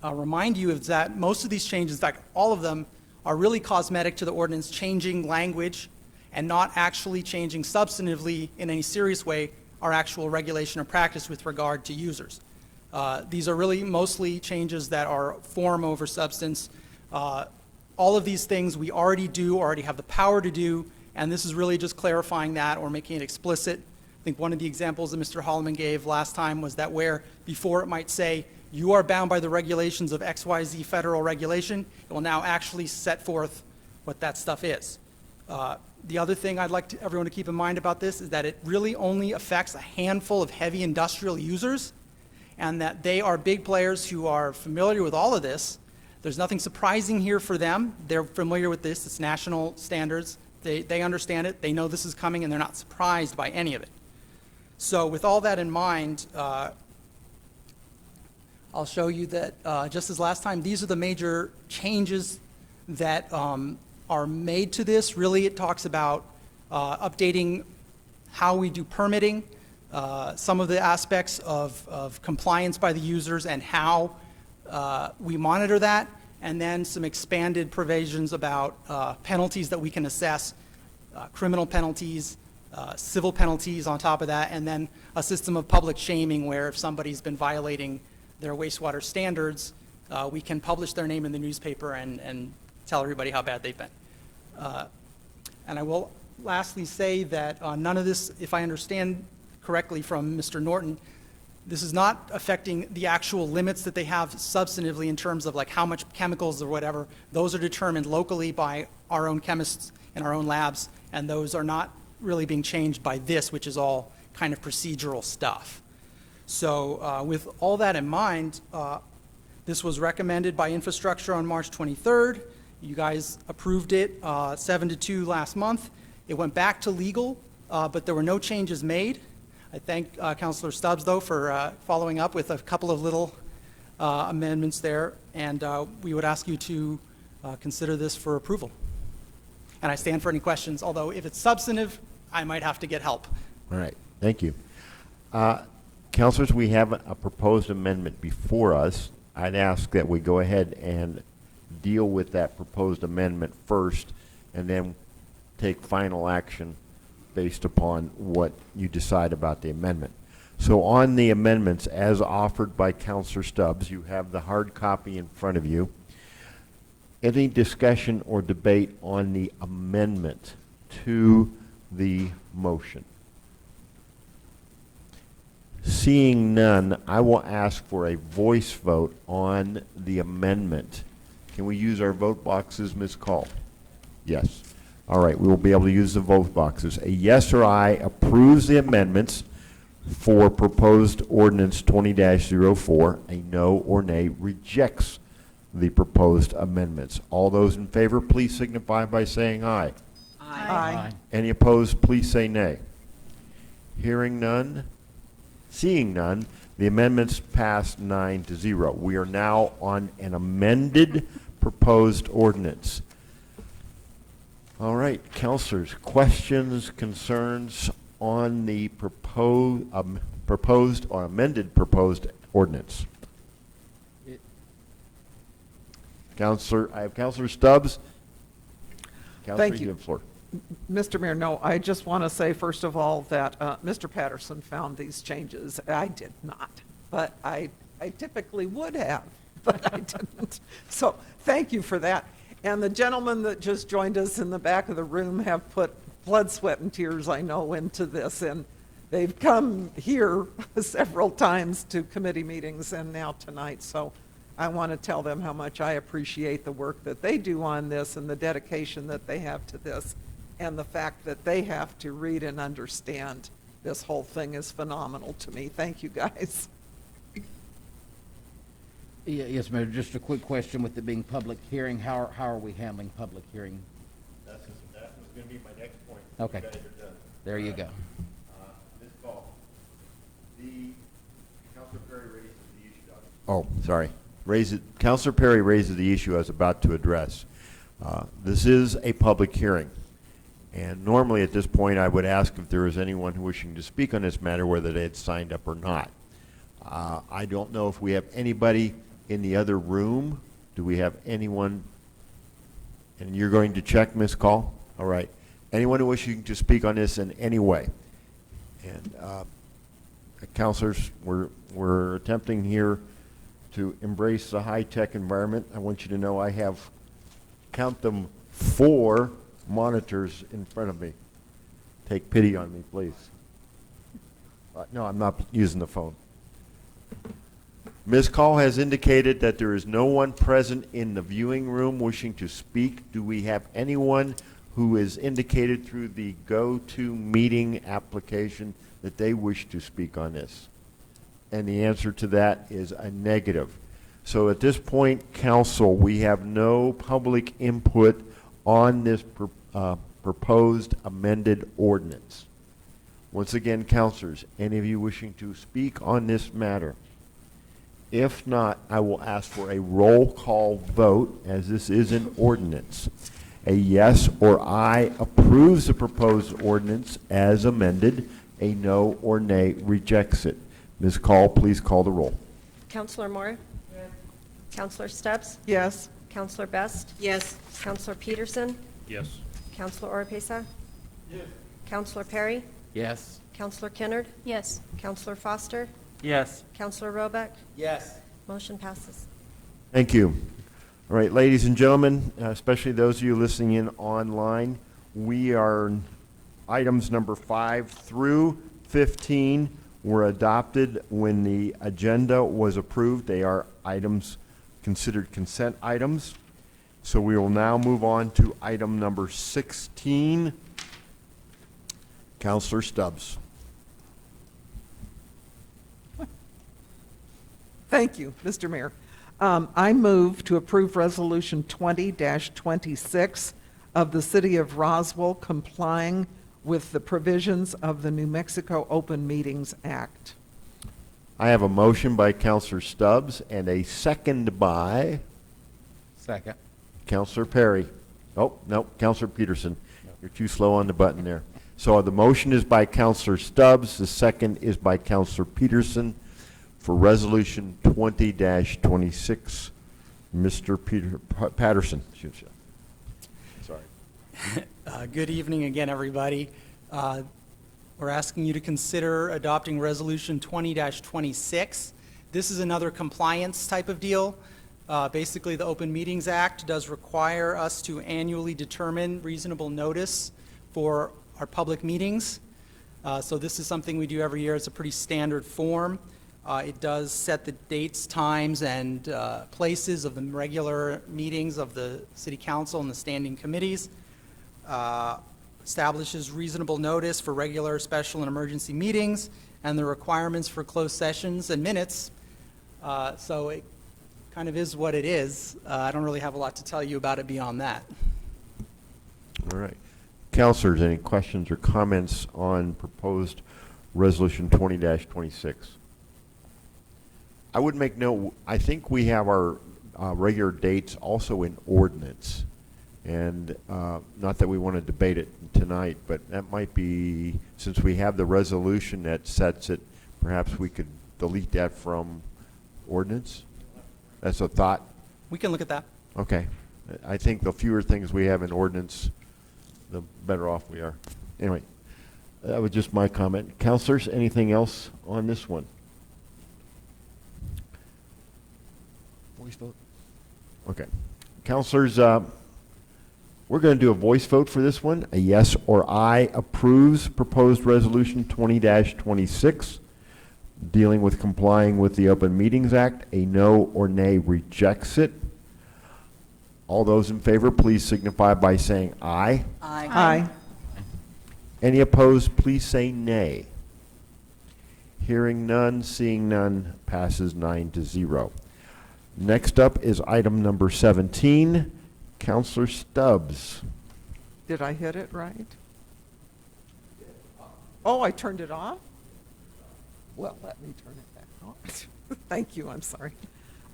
remind you is that most of these changes, in fact, all of them, are really cosmetic to the ordinance, changing language and not actually changing substantively in any serious way our actual regulation or practice with regard to users. These are really mostly changes that are form over substance. All of these things we already do, already have the power to do, and this is really just clarifying that or making it explicit. I think one of the examples that Mr. Holloman gave last time was that where before it might say, you are bound by the regulations of XYZ federal regulation, it will now actually set forth what that stuff is. The other thing I'd like everyone to keep in mind about this is that it really only affects a handful of heavy industrial users, and that they are big players who are familiar with all of this. There's nothing surprising here for them. They're familiar with this. It's national standards. They understand it. They know this is coming, and they're not surprised by any of it. So with all that in mind, I'll show you that, just as last time, these are the major changes that are made to this. Really, it talks about updating how we do permitting, some of the aspects of compliance by the users and how we monitor that, and then some expanded provisions about penalties that we can assess, criminal penalties, civil penalties on top of that, and then a system of public shaming where if somebody's been violating their wastewater standards, we can publish their name in the newspaper and tell everybody how bad they've been. And I will lastly say that none of this, if I understand correctly from Mr. Norton, this is not affecting the actual limits that they have substantively in terms of like how much chemicals or whatever. Those are determined locally by our own chemists in our own labs, and those are not really being changed by this, which is all kind of procedural stuff. So with all that in mind, this was recommended by Infrastructure on March 23rd. You guys approved it 7-2 last month. It went back to legal, but there were no changes made. I thank Councilor Stubbs, though, for following up with a couple of little amendments there, and we would ask you to consider this for approval. And I stand for any questions, although if it's substantive, I might have to get help. All right, thank you. Councilors, we have a proposed amendment before us. I'd ask that we go ahead and deal with that proposed amendment first, and then take final action based upon what you decide about the amendment. So on the amendments as offered by Councilor Stubbs, you have the hard copy in front of you. Any discussion or debate on the amendment to the motion? Seeing none, I will ask for a voice vote on the amendment. Can we use our vote boxes, Ms. Call? Yes. All right, we will be able to use the vote boxes. A yes or aye approves the amendments for proposed ordinance 20-04. A no or nay rejects the proposed amendments. All those in favor, please signify by saying aye. Aye. Any opposed, please say nay. Hearing none, seeing none, the amendments pass 9-0. We are now on an amended proposed ordinance. All right, councilors, questions, concerns on the proposed or amended proposed ordinance? Counselor, I have Counselor Stubbs. Counselor, Thank you. have the floor. Mr. Mayor, no, I just want to say, first of all, that Mr. Patterson found these changes. I did not, but I typically would have, but I didn't. So thank you for that. And the gentlemen that just joined us in the back of the room have put blood, sweat, and tears, I know, into this. And they've come here several times to committee meetings and now tonight. So I want to tell them how much I appreciate the work that they do on this and the dedication that they have to this. And the fact that they have to read and understand this whole thing is phenomenal to me. Thank you, guys. Yes, Mayor, just a quick question with it being public hearing. How are we handling public hearing? That was going to be my next point. Okay. You guys are done. There you go. Ms. Ball, Councilor Perry raises the issue. Oh, sorry. Councilor Perry raises the issue I was about to address. This is a public hearing. And normally at this point I would ask if there is anyone wishing to speak on this matter, whether they had signed up or not. I don't know if we have anybody in the other room. Do we have anyone? And you're going to check, Ms. Call? All right. Anyone who wishing to speak on this in any way? And councilors, we're attempting here to embrace the high-tech environment. I want you to know I have, count them, 4 monitors in front of me. Take pity on me, please. No, I'm not using the phone. Ms. Call has indicated that there is no one present in the viewing room wishing to speak. Do we have anyone who is indicated through the GoToMeeting application that they wish to speak on this? And the answer to that is a negative. So at this point, council, we have no public input on this proposed amended ordinance. Once again, councilors, any of you wishing to speak on this matter? If not, I will ask for a roll call vote, as this is an ordinance. A yes or aye approves the proposed ordinance as amended. A no or nay rejects it. Ms. Call, please call the roll. Counselor Moore? Yes. Counselor Stubbs? Yes. Counselor Best? Yes. Counselor Peterson? Yes. Counselor Oropesa? Yes. Counselor Perry? Yes. Counselor Kennard? Yes. Counselor Foster? Yes. Counselor Roebuck? Yes. Motion passes. Thank you. All right, ladies and gentlemen, especially those of you listening in online, we are items number 5 through 15 were adopted when the agenda was approved. They are items considered consent items. So we will now move on to item number 16. Counselor Stubbs. Thank you, Mr. Mayor. I move to approve Resolution 20-26 of the City of Roswell complying with the provisions of the New Mexico Open Meetings Act. I have a motion by Counselor Stubbs and a second by Second. Counselor Perry. Oh, no, Counselor Peterson. You're too slow on the button there. So the motion is by Counselor Stubbs. The second is by Counselor Peterson for Resolution 20-26. Mr. Patterson. Sorry. Good evening again, everybody. We're asking you to consider adopting Resolution 20-26. This is another compliance type of deal. Basically, the Open Meetings Act does require us to annually determine reasonable notice for our public meetings. So this is something we do every year. It's a pretty standard form. It does set the dates, times, and places of the regular meetings of the City Council and the standing committees. Establishes reasonable notice for regular, special, and emergency meetings, and the requirements for closed sessions and minutes. So it kind of is what it is. I don't really have a lot to tell you about it beyond that. All right. Counselors, any questions or comments on proposed Resolution 20-26? I would make note, I think we have our regular dates also in ordinance. And not that we want to debate it tonight, but that might be, since we have the resolution that sets it, perhaps we could delete that from ordinance? That's a thought? We can look at that. Okay. I think the fewer things we have in ordinance, the better off we are. Anyway, that was just my comment. Counselors, anything else on this one? Voice vote? Okay. Counselors, we're going to do a voice vote for this one. A yes or aye approves proposed Resolution 20-26, dealing with complying with the Open Meetings Act. A no or nay rejects it. All those in favor, please signify by saying aye. Aye. Aye. Any opposed, please say nay. Hearing none, seeing none, passes 9-0. Next up is item number 17. Counselor Stubbs. Did I hit it right? Oh, I turned it off? Well, let me turn it back on. Thank you, I'm sorry.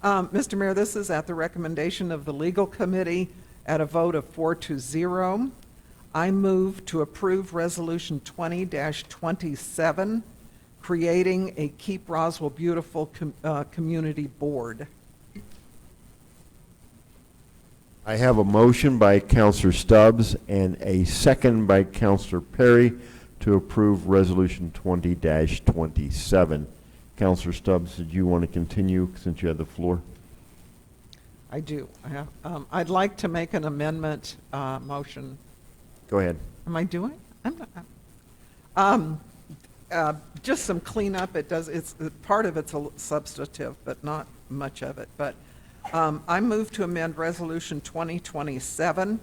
Mr. Mayor, this is at the recommendation of the Legal Committee at a vote of 4-0. I move to approve Resolution 20-27, creating a Keep Roswell Beautiful Community Board. I have a motion by Counselor Stubbs and a second by Counselor Perry to approve Resolution 20-27. Counselor Stubbs, did you want to continue since you had the floor? I do. I'd like to make an amendment motion. Go ahead. Am I doing? I'm not. Just some cleanup. It's part of it's a substantive, but not much of it. But I move to amend Resolution 2027.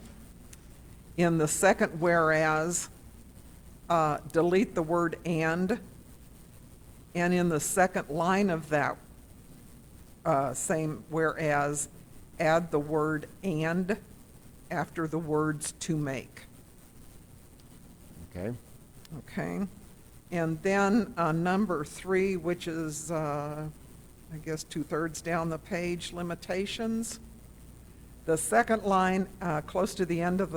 In the second whereas, delete the word and in the second line of that same whereas, add the word and after the words to make. Okay. Okay. And then number 3, which is I guess 2/3 down the page, limitations. The second line, close to the end of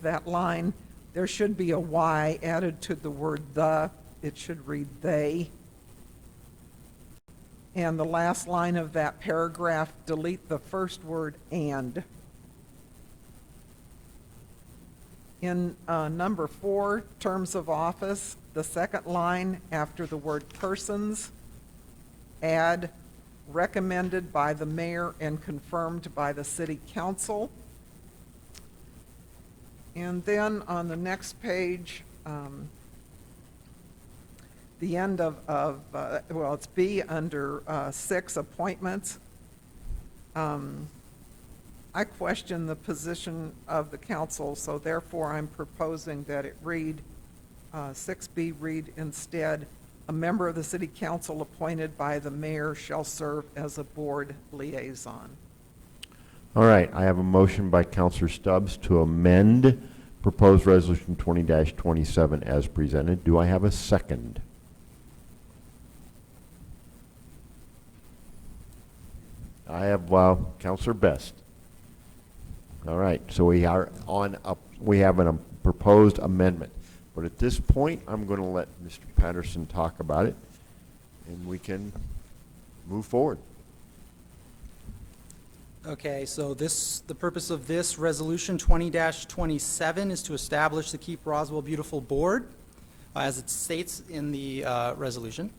that line, there should be a Y added to the word the. It should read they. And the last line of that paragraph, delete the first word and. In number 4, terms of office, the second line after the word persons, add recommended by the mayor and confirmed by the city council. And then on the next page, the end of well, it's B under 6, appointments. I question the position of the council, so therefore I'm proposing that it read, 6B read instead, a member of the city council appointed by the mayor shall serve as a board liaison. All right, I have a motion by Counselor Stubbs to amend proposed resolution 20-27 as presented. Do I have a second? I have Counselor Best. All right, so we are we have a proposed amendment. But at this point, I'm going to let Mr. Patterson talk about it, and we can move forward. Okay, so the purpose of this resolution 20-27 is to establish the Keep Roswell Beautiful Board, as it states in the resolution.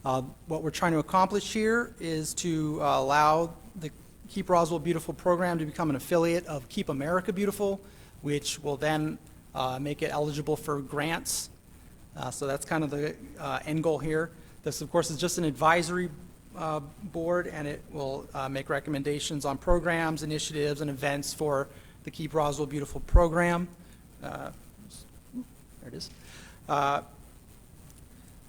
What we're trying to accomplish here is to allow the Keep Roswell Beautiful program to become an affiliate of Keep America Beautiful, which will then make it eligible for grants. So that's kind of the end goal here. This, of course, is just an advisory board, and it will make recommendations on programs, initiatives, and events for the Keep Roswell Beautiful program. There it is.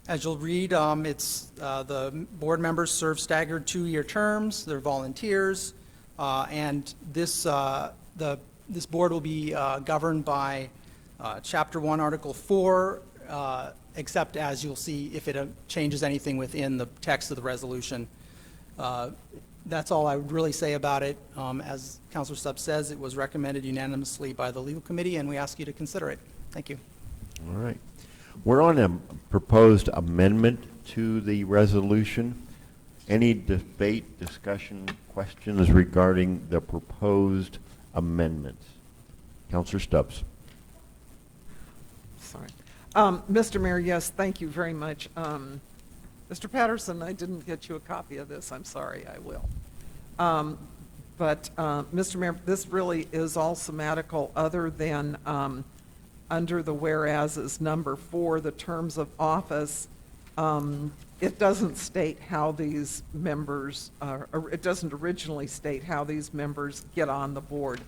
As you'll read, it's the board members serve staggered 2-year terms. They're volunteers, and this board will be governed by Chapter 1, Article 4, except as you'll see if it changes anything within the text of the resolution. That's all I would really say about it. As Councilor Stubbs says, it was recommended unanimously by the legal committee, and we ask you to consider it. Thank you. All right. We're on a proposed amendment to the resolution. Any debate, discussion, questions regarding the proposed amendments? Councilor Stubbs. Sorry. Mr. Mayor, yes, thank you very much. Mr. Patterson, I didn't get you a copy of this. I'm sorry, I will. But Mr. Mayor, this really is all semantical other than under the whereas number 4, the terms of office. It doesn't state how these members, it doesn't originally state how these members get on the board.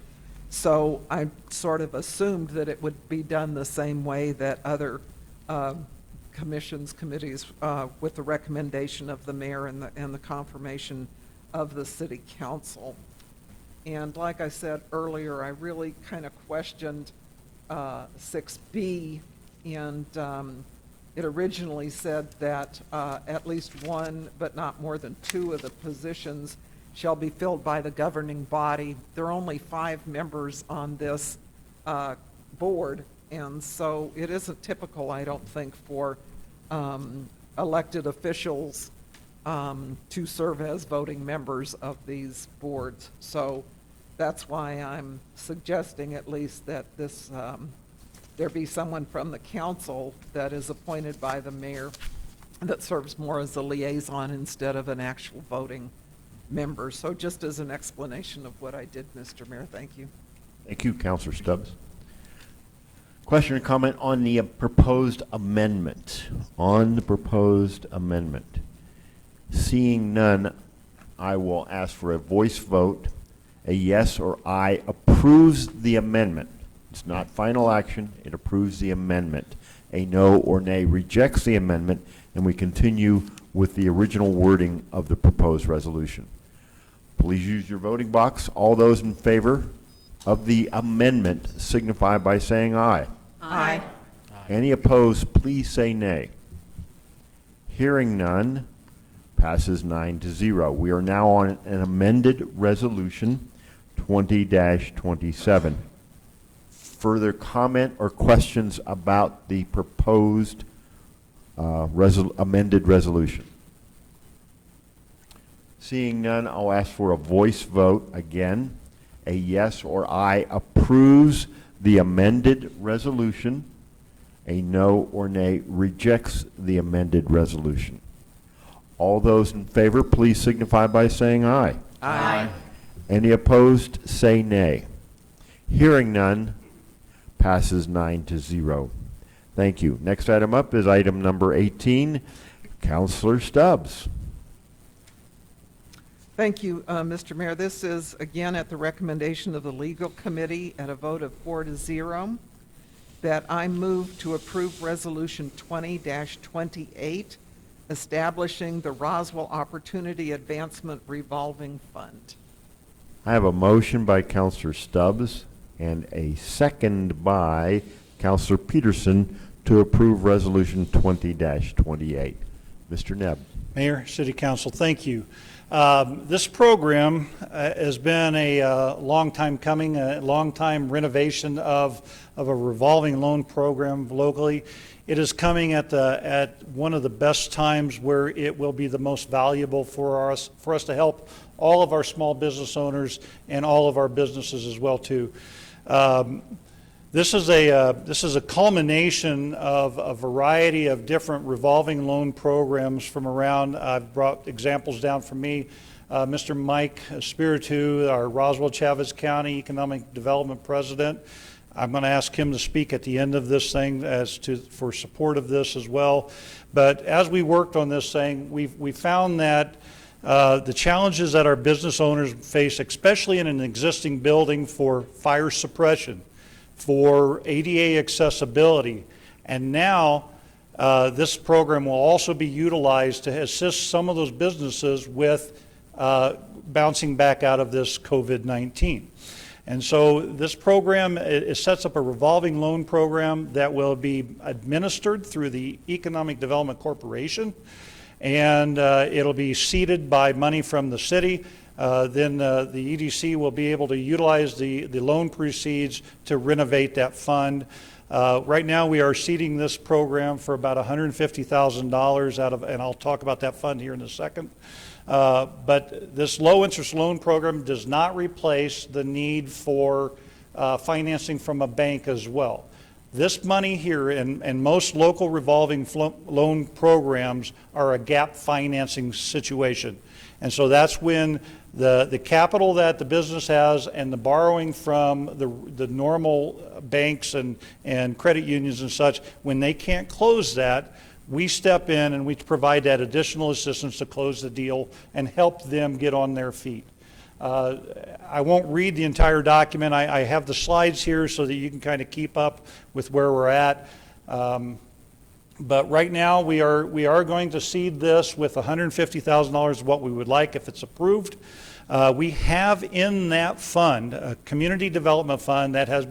So I sort of assumed that it would be done the same way that other commissions, committees, with the recommendation of the mayor and the confirmation of the city council. And like I said earlier, I really kind of questioned 6B, and it originally said that at least one, but not more than 2 of the positions shall be filled by the governing body. There are only 5 members on this board, and so it isn't typical, I don't think, for elected officials to serve as voting members of these boards. So that's why I'm suggesting at least that this there be someone from the council that is appointed by the mayor that serves more as a liaison instead of an actual voting member. So just as an explanation of what I did, Mr. Mayor, thank you. Thank you, Councilor Stubbs. Question or comment on the proposed amendment? On the proposed amendment. Seeing none, I will ask for a voice vote. A yes or aye approves the amendment. It's not final action, it approves the amendment. A no or nay rejects the amendment, and we continue with the original wording of the proposed resolution. Please use your voting box. All those in favor of the amendment signify by saying aye. Aye. Any opposed, please say nay. Hearing none, Passes 9-0. We are now on an amended resolution 20-27. Further comment or questions about the proposed amended resolution? Seeing none, I'll ask for a voice vote again. A yes or aye approves the amended resolution. A no or nay rejects the amended resolution. All those in favor, please signify by saying aye. Aye. Any opposed, say nay. Hearing none, passes 9-0. Thank you. Next item up is item number 18, Counselor Stubbs. Thank you, Mr. Mayor. This is, again, at the recommendation of the Legal Committee at a vote of 4-0, that I move to approve Resolution 20-28, establishing the Roswell Opportunity Advancement Revolving Fund. I have a motion by Counselor Stubbs and a second by Counselor Peterson to approve Resolution 20-28. Mr. Nebb. Mayor, City Council, thank you. This program has been a long time coming, a long time renovation of a revolving loan program locally. It is coming at one of the best times where it will be the most valuable for us to help all of our small business owners and all of our businesses as well too. This is a culmination of a variety of different revolving loan programs from around. I've brought examples down from me. Mr. Mike Spiritu, our Roswell Chavez County Economic Development President. I'm going to ask him to speak at the end of this thing for support of this as well. But as we worked on this thing, we found that the challenges that our business owners face, especially in an existing building for fire suppression, for ADA accessibility, and now this program will also be utilized to assist some of those businesses with bouncing back out of this COVID-19. And so this program, it sets up a revolving loan program that will be administered through the Economic Development Corporation, and it'll be seeded by money from the city. Then the EDC will be able to utilize the loan proceeds to renovate that fund. Right now we are seeding this program for about $150,000 out of, and I'll talk about that fund here in a second. But this low interest loan program does not replace the need for financing from a bank as well. This money here and most local revolving loan programs are a gap financing situation. And so that's when the capital that the business has and the borrowing from the normal banks and credit unions and such, when they can't close that, we step in and we provide that additional assistance to close the deal and help them get on their feet. I won't read the entire document. I have the slides here so that you can kind of keep up with where we're at. But right now we are going to seed this with $150,000, what we would like if it's approved. We have in that fund a community development fund that it's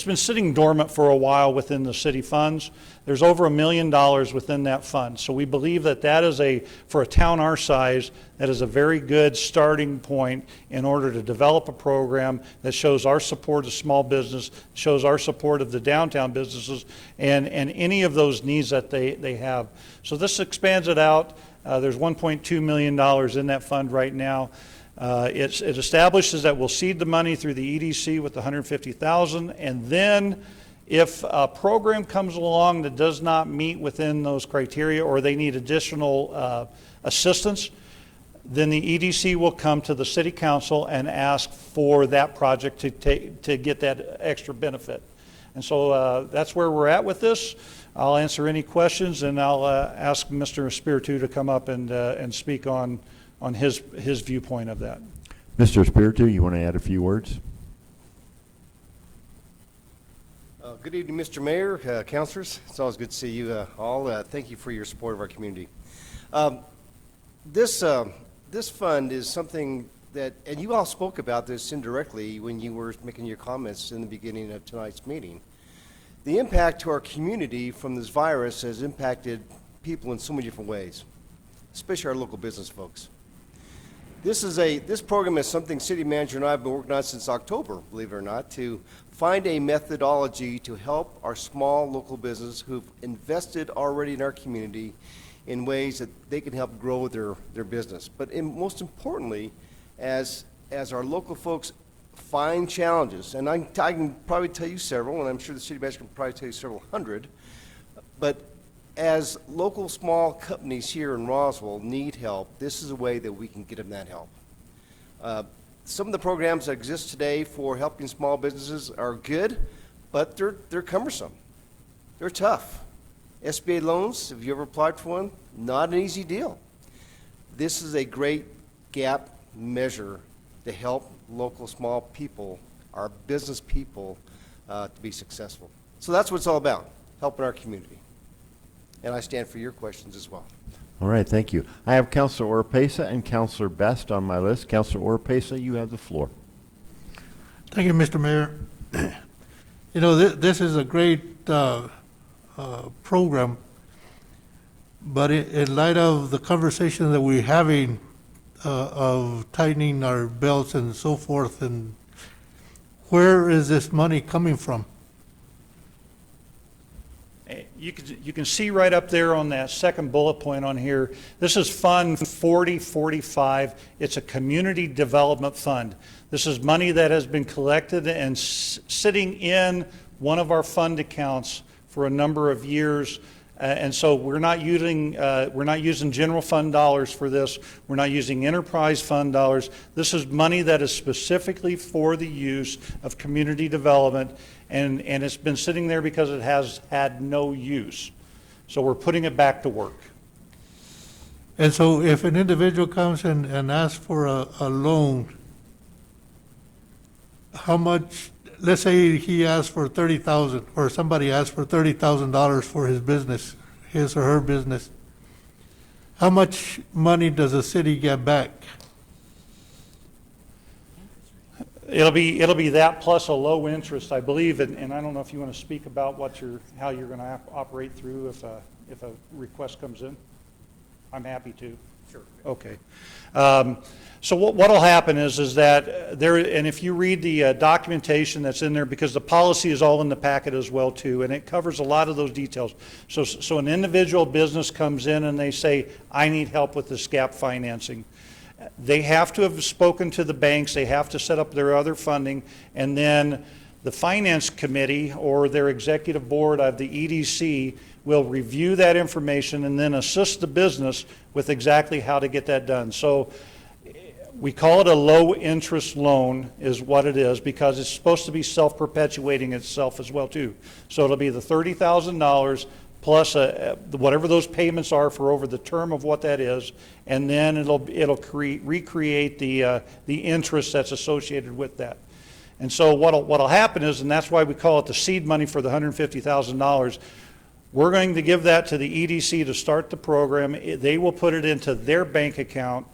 been sitting dormant for a while within the city funds. There's over $1 million within that fund. So we believe that is for a town our size, that is a very good starting point in order to develop a program that shows our support of small business, shows our support of the downtown businesses, and any of those needs that they have. So this expands it out. There's $1.2 million in that fund right now. It establishes that we'll seed the money through the EDC with the $150,000, and then if a program comes along that does not meet within those criteria or they need additional assistance, then the EDC will come to the City Council and ask for that project to get that extra benefit. And so that's where we're at with this. I'll answer any questions, and I'll ask Mr. Spiritu to come up and speak on his viewpoint of that. Mr. Spiritu, you want to add a few words? Good evening, Mr. Mayor, councilors. It's always good to see you all. Thank you for your support of our community. This fund is something that, and you all spoke about this indirectly when you were making your comments in the beginning of tonight's meeting. The impact to our community from this virus has impacted people in so many different ways. especially our local business folks. This program is something City Manager and I have been working on since October, believe it or not, to find a methodology to help our small local business who've invested already in our community in ways that they can help grow their business. But most importantly, as our local folks find challenges, and I can probably tell you several, and I'm sure the city manager can probably tell you several hundred, but as local small companies here in Roswell need help, this is a way that we can get them that help. Some of the programs that exist today for helping small businesses are good, but they're cumbersome. They're tough. SBA loans, if you ever applied for one, not an easy deal. This is a great gap measure to help local small people, our business people, to be successful. So that's what it's all about, helping our community. And I stand for your questions as well. All right, thank you. I have Councilor Oropesa and Councilor Best on my list. Councilor Oropesa, you have the floor. Thank you, Mr. Mayor. You know, this is a great program, but in light of the conversation that we're having of tightening our belts and so forth, and where is this money coming from? You can see right up there on that second bullet point on here, this is Fund 4045. It's a community development fund. This is money that has been collected and sitting in one of our fund accounts for a number of years. And so we're not using general fund dollars for this. We're not using enterprise fund dollars. This is money that is specifically for the use of community development, and it's been sitting there because it has had no use. So we're putting it back to work. And so if an individual comes and asks for a loan, how much, let's say he asks for $30,000, or somebody asks for $30,000 for his business, his or her business, how much money does the city get back? It'll be that plus a low interest, I believe, and I don't know if you want to speak about how you're going to operate through if a request comes in. I'm happy to. Sure. Okay. So what'll happen is that there, and if you read the documentation that's in there, because the policy is all in the packet as well too, and it covers a lot of those details. So an individual business comes in and they say, I need help with this gap financing. They have to have spoken to the banks, they have to set up their other funding, and then the finance committee or their executive board of the EDC will review that information and then assist the business with exactly how to get that done. So we call it a low interest loan is what it is, because it's supposed to be self-perpetuating itself as well too. So it'll be the $30,000 plus whatever those payments are for over the term of what that is, and then it'll recreate the interest that's associated with that. And so what'll happen is, and that's why we call it the seed money for the $150,000, we're going to give that to the EDC to start the program. They will put it into their bank account,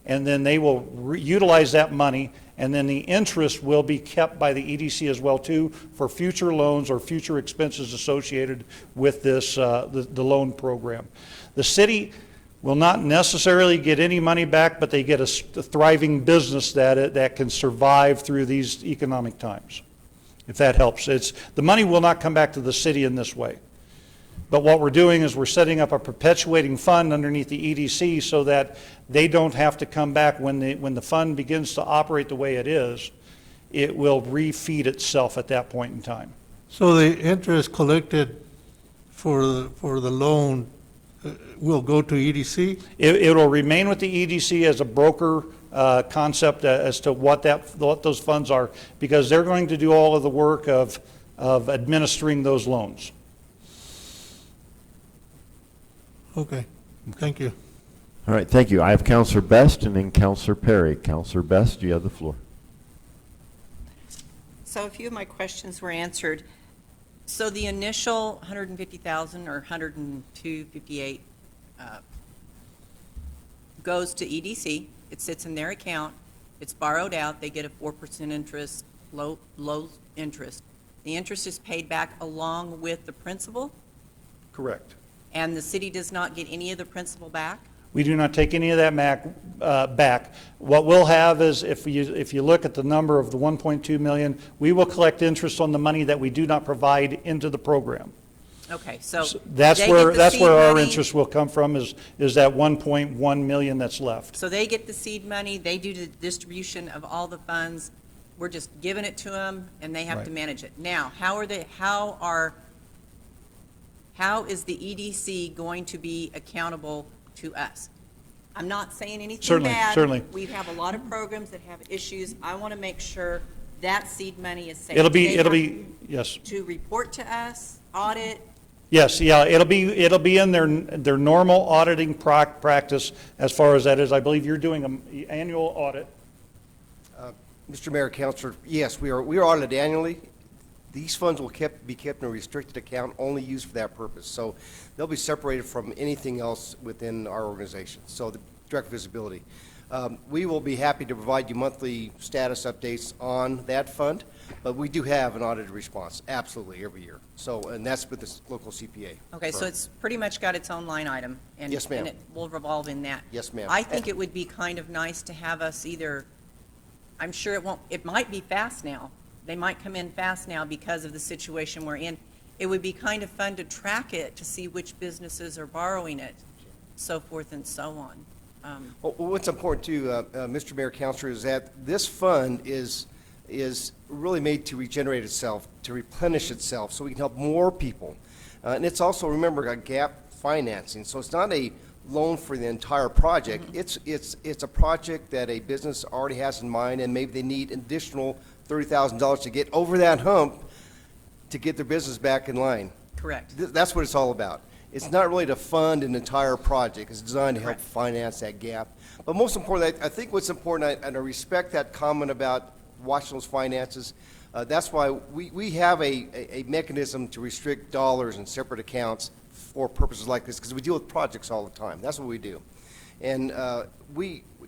and then they will utilize that money, and then the interest will be kept by the EDC as well too for future loans or future expenses associated with this the loan program. The city will not necessarily get any money back, but they get a thriving business that can survive through these economic times, if that helps. The money will not come back to the city in this way. But what we're doing is we're setting up a perpetuating fund underneath the EDC so that they don't have to come back when the fund begins to operate the way it is. It will refeed itself at that point in time. So the interest collected for the loan will go to EDC? It'll remain with the EDC as a broker concept as to what those funds are, because they're going to do all of the work of administering those loans. Okay, thank you. All right, thank you. I have Councilor Best and then Councilor Perry. Councilor Best, you have the floor. So a few of my questions were answered. So the initial 150,000 or 102.58 goes to EDC. It sits in their account. It's borrowed out. They get a 4% interest, low interest. The interest is paid back along with the principal, Correct. and the city does not get any of the principal back? We do not take any of that back. What we'll have is, if you look at the number of the 1.2 million, we will collect interest on the money that we do not provide into the program. Okay, so That's they where, get the seed our money. interest will come from, is that 1.1 million that's left. So they get the seed money, they do the distribution of all the funds, we're just giving it to them, and they have to Right. manage it. Now, how is the EDC going to be accountable to us? I'm not saying anything Certainly, bad. certainly. We have a lot of programs that have issues. I want to make sure that seed money is safe. It'll They have be, yes. to report to us, audit. Yes, yeah, it'll be in their normal auditing practice as far as that is. I believe you're doing an annual audit. Mr. Mayor, Councilor, yes, we are audited annually. These funds will be kept in a restricted account, only used for that purpose. So they'll be separated from anything else within our organization, so the direct visibility. We will be happy to provide you monthly status updates on that fund, but we do have an audited response, absolutely, every year. So, and that's with the local CPA. Okay, so firm. it's pretty much got its own line item. And, Yes, ma'am. And it will revolve in that. Yes, ma'am. I think it would be kind of nice to have us either, I'm sure it might be fast now. They might come in fast now because of the situation we're in. It would be kind of fun to track it, to see which businesses are borrowing it, so forth and so on. Well, what's important too, Mr. Mayor, Councilor, is that this fund is really made to regenerate itself, to replenish itself, so we can help more people. And it's also, remember, a gap financing, so it's not a loan for the entire project. It's a project that a business already has in mind, and maybe they need additional $30,000 to get over that hump to get their business back in line. Correct. That's what it's all about. It's not really to fund an entire project. It's designed to help Correct. finance that gap. But most importantly, I think what's important, and I respect that comment about watching those finances. That's why we have a mechanism to restrict dollars in separate accounts for purposes like this, because we deal with projects all the time. That's what we do. And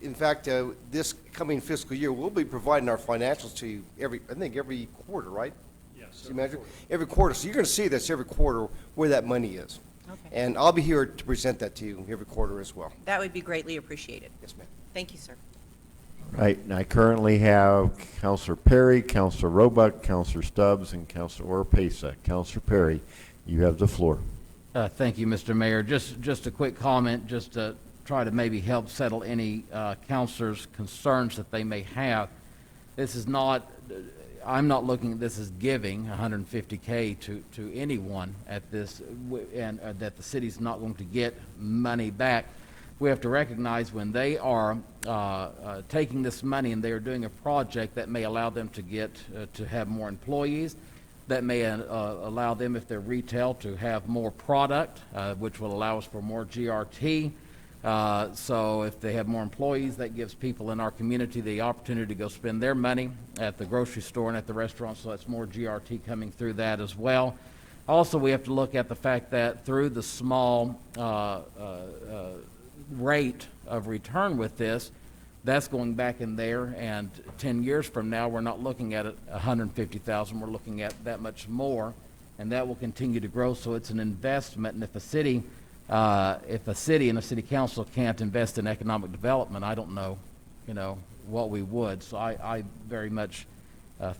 in fact, this coming fiscal year, we'll be providing our financials to you every quarter, right? Yes. Every quarter. So you're going to see this every quarter where that money is. Okay. And I'll be here to present that to you every quarter as well. That would be greatly appreciated. Yes, ma'am. Thank you, sir. Right, and I currently have Counselor Perry, Counselor Roebuck, Counselor Stubbs, and Counselor Oropesa. Counselor Perry, you have the floor. Thank you, Mr. Mayor. Just a quick comment, just to try to maybe help settle any counselors' concerns that they may have. This is not, I'm not looking at this as giving $150K to anyone at this, and that the city's not going to get money back. We have to recognize when they are taking this money and they are doing a project that may allow them to get to have more employees, that may allow them, if they're retail, to have more product, which will allow us for more GRT. So if they have more employees, that gives people in our community the opportunity to go spend their money at the grocery store and at the restaurant, so that's more GRT coming through that as well. Also, we have to look at the fact that through the small rate of return with this, that's going back in there, and 10 years from now, we're not looking at $150,000, we're looking at that much more, and that will continue to grow. So it's an investment, and if a city and a city council can't invest in economic development, I don't know, what we would. So I very much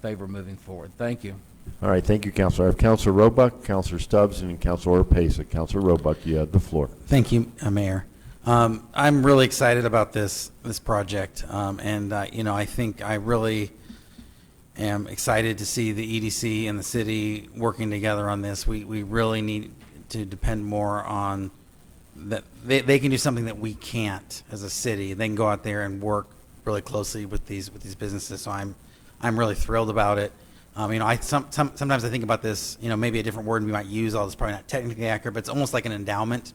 favor moving forward. Thank you. All right, thank you, Counselor. I have Counselor Roebuck, Counselor Stubbs, and Counselor Oropesa. Counselor Roebuck, you have the floor. Thank you, Mayor. I'm really excited about this project, and I think I really am excited to see the EDC and the city working together on this. We really need to depend more on that. They can do something that we can't as a city. They can go out there and work really closely with these businesses. So I'm really thrilled about it. Sometimes I think about this. Maybe a different word we might use. All this probably not technically accurate, but it's almost like an endowment,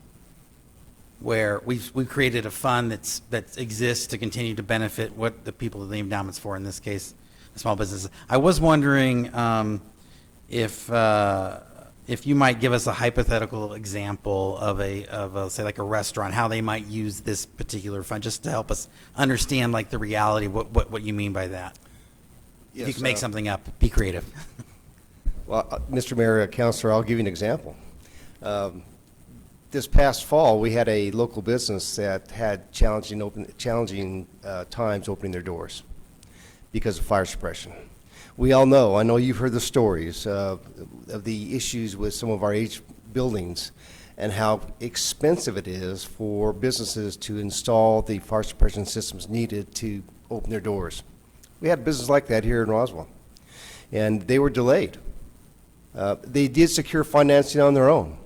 where we've created a fund that exists to continue to benefit what the people of the endowment's for, in this case, the small businesses. I was wondering if you might give us a hypothetical example of say like a restaurant, how they might use this particular fund, just to help us understand like the reality, what you mean by that. Yes, if you can make something up, be creative. Well, Mr. Mayor, Councilor, I'll give you an example. this past fall, we had a local business that had challenging times opening their doors because of fire suppression. We all know, I know you've heard the stories of the issues with some of our aged buildings and how expensive it is for businesses to install the fire suppression systems needed to open their doors. We had a business like that here in Roswell, and they were delayed. They did secure financing on their own,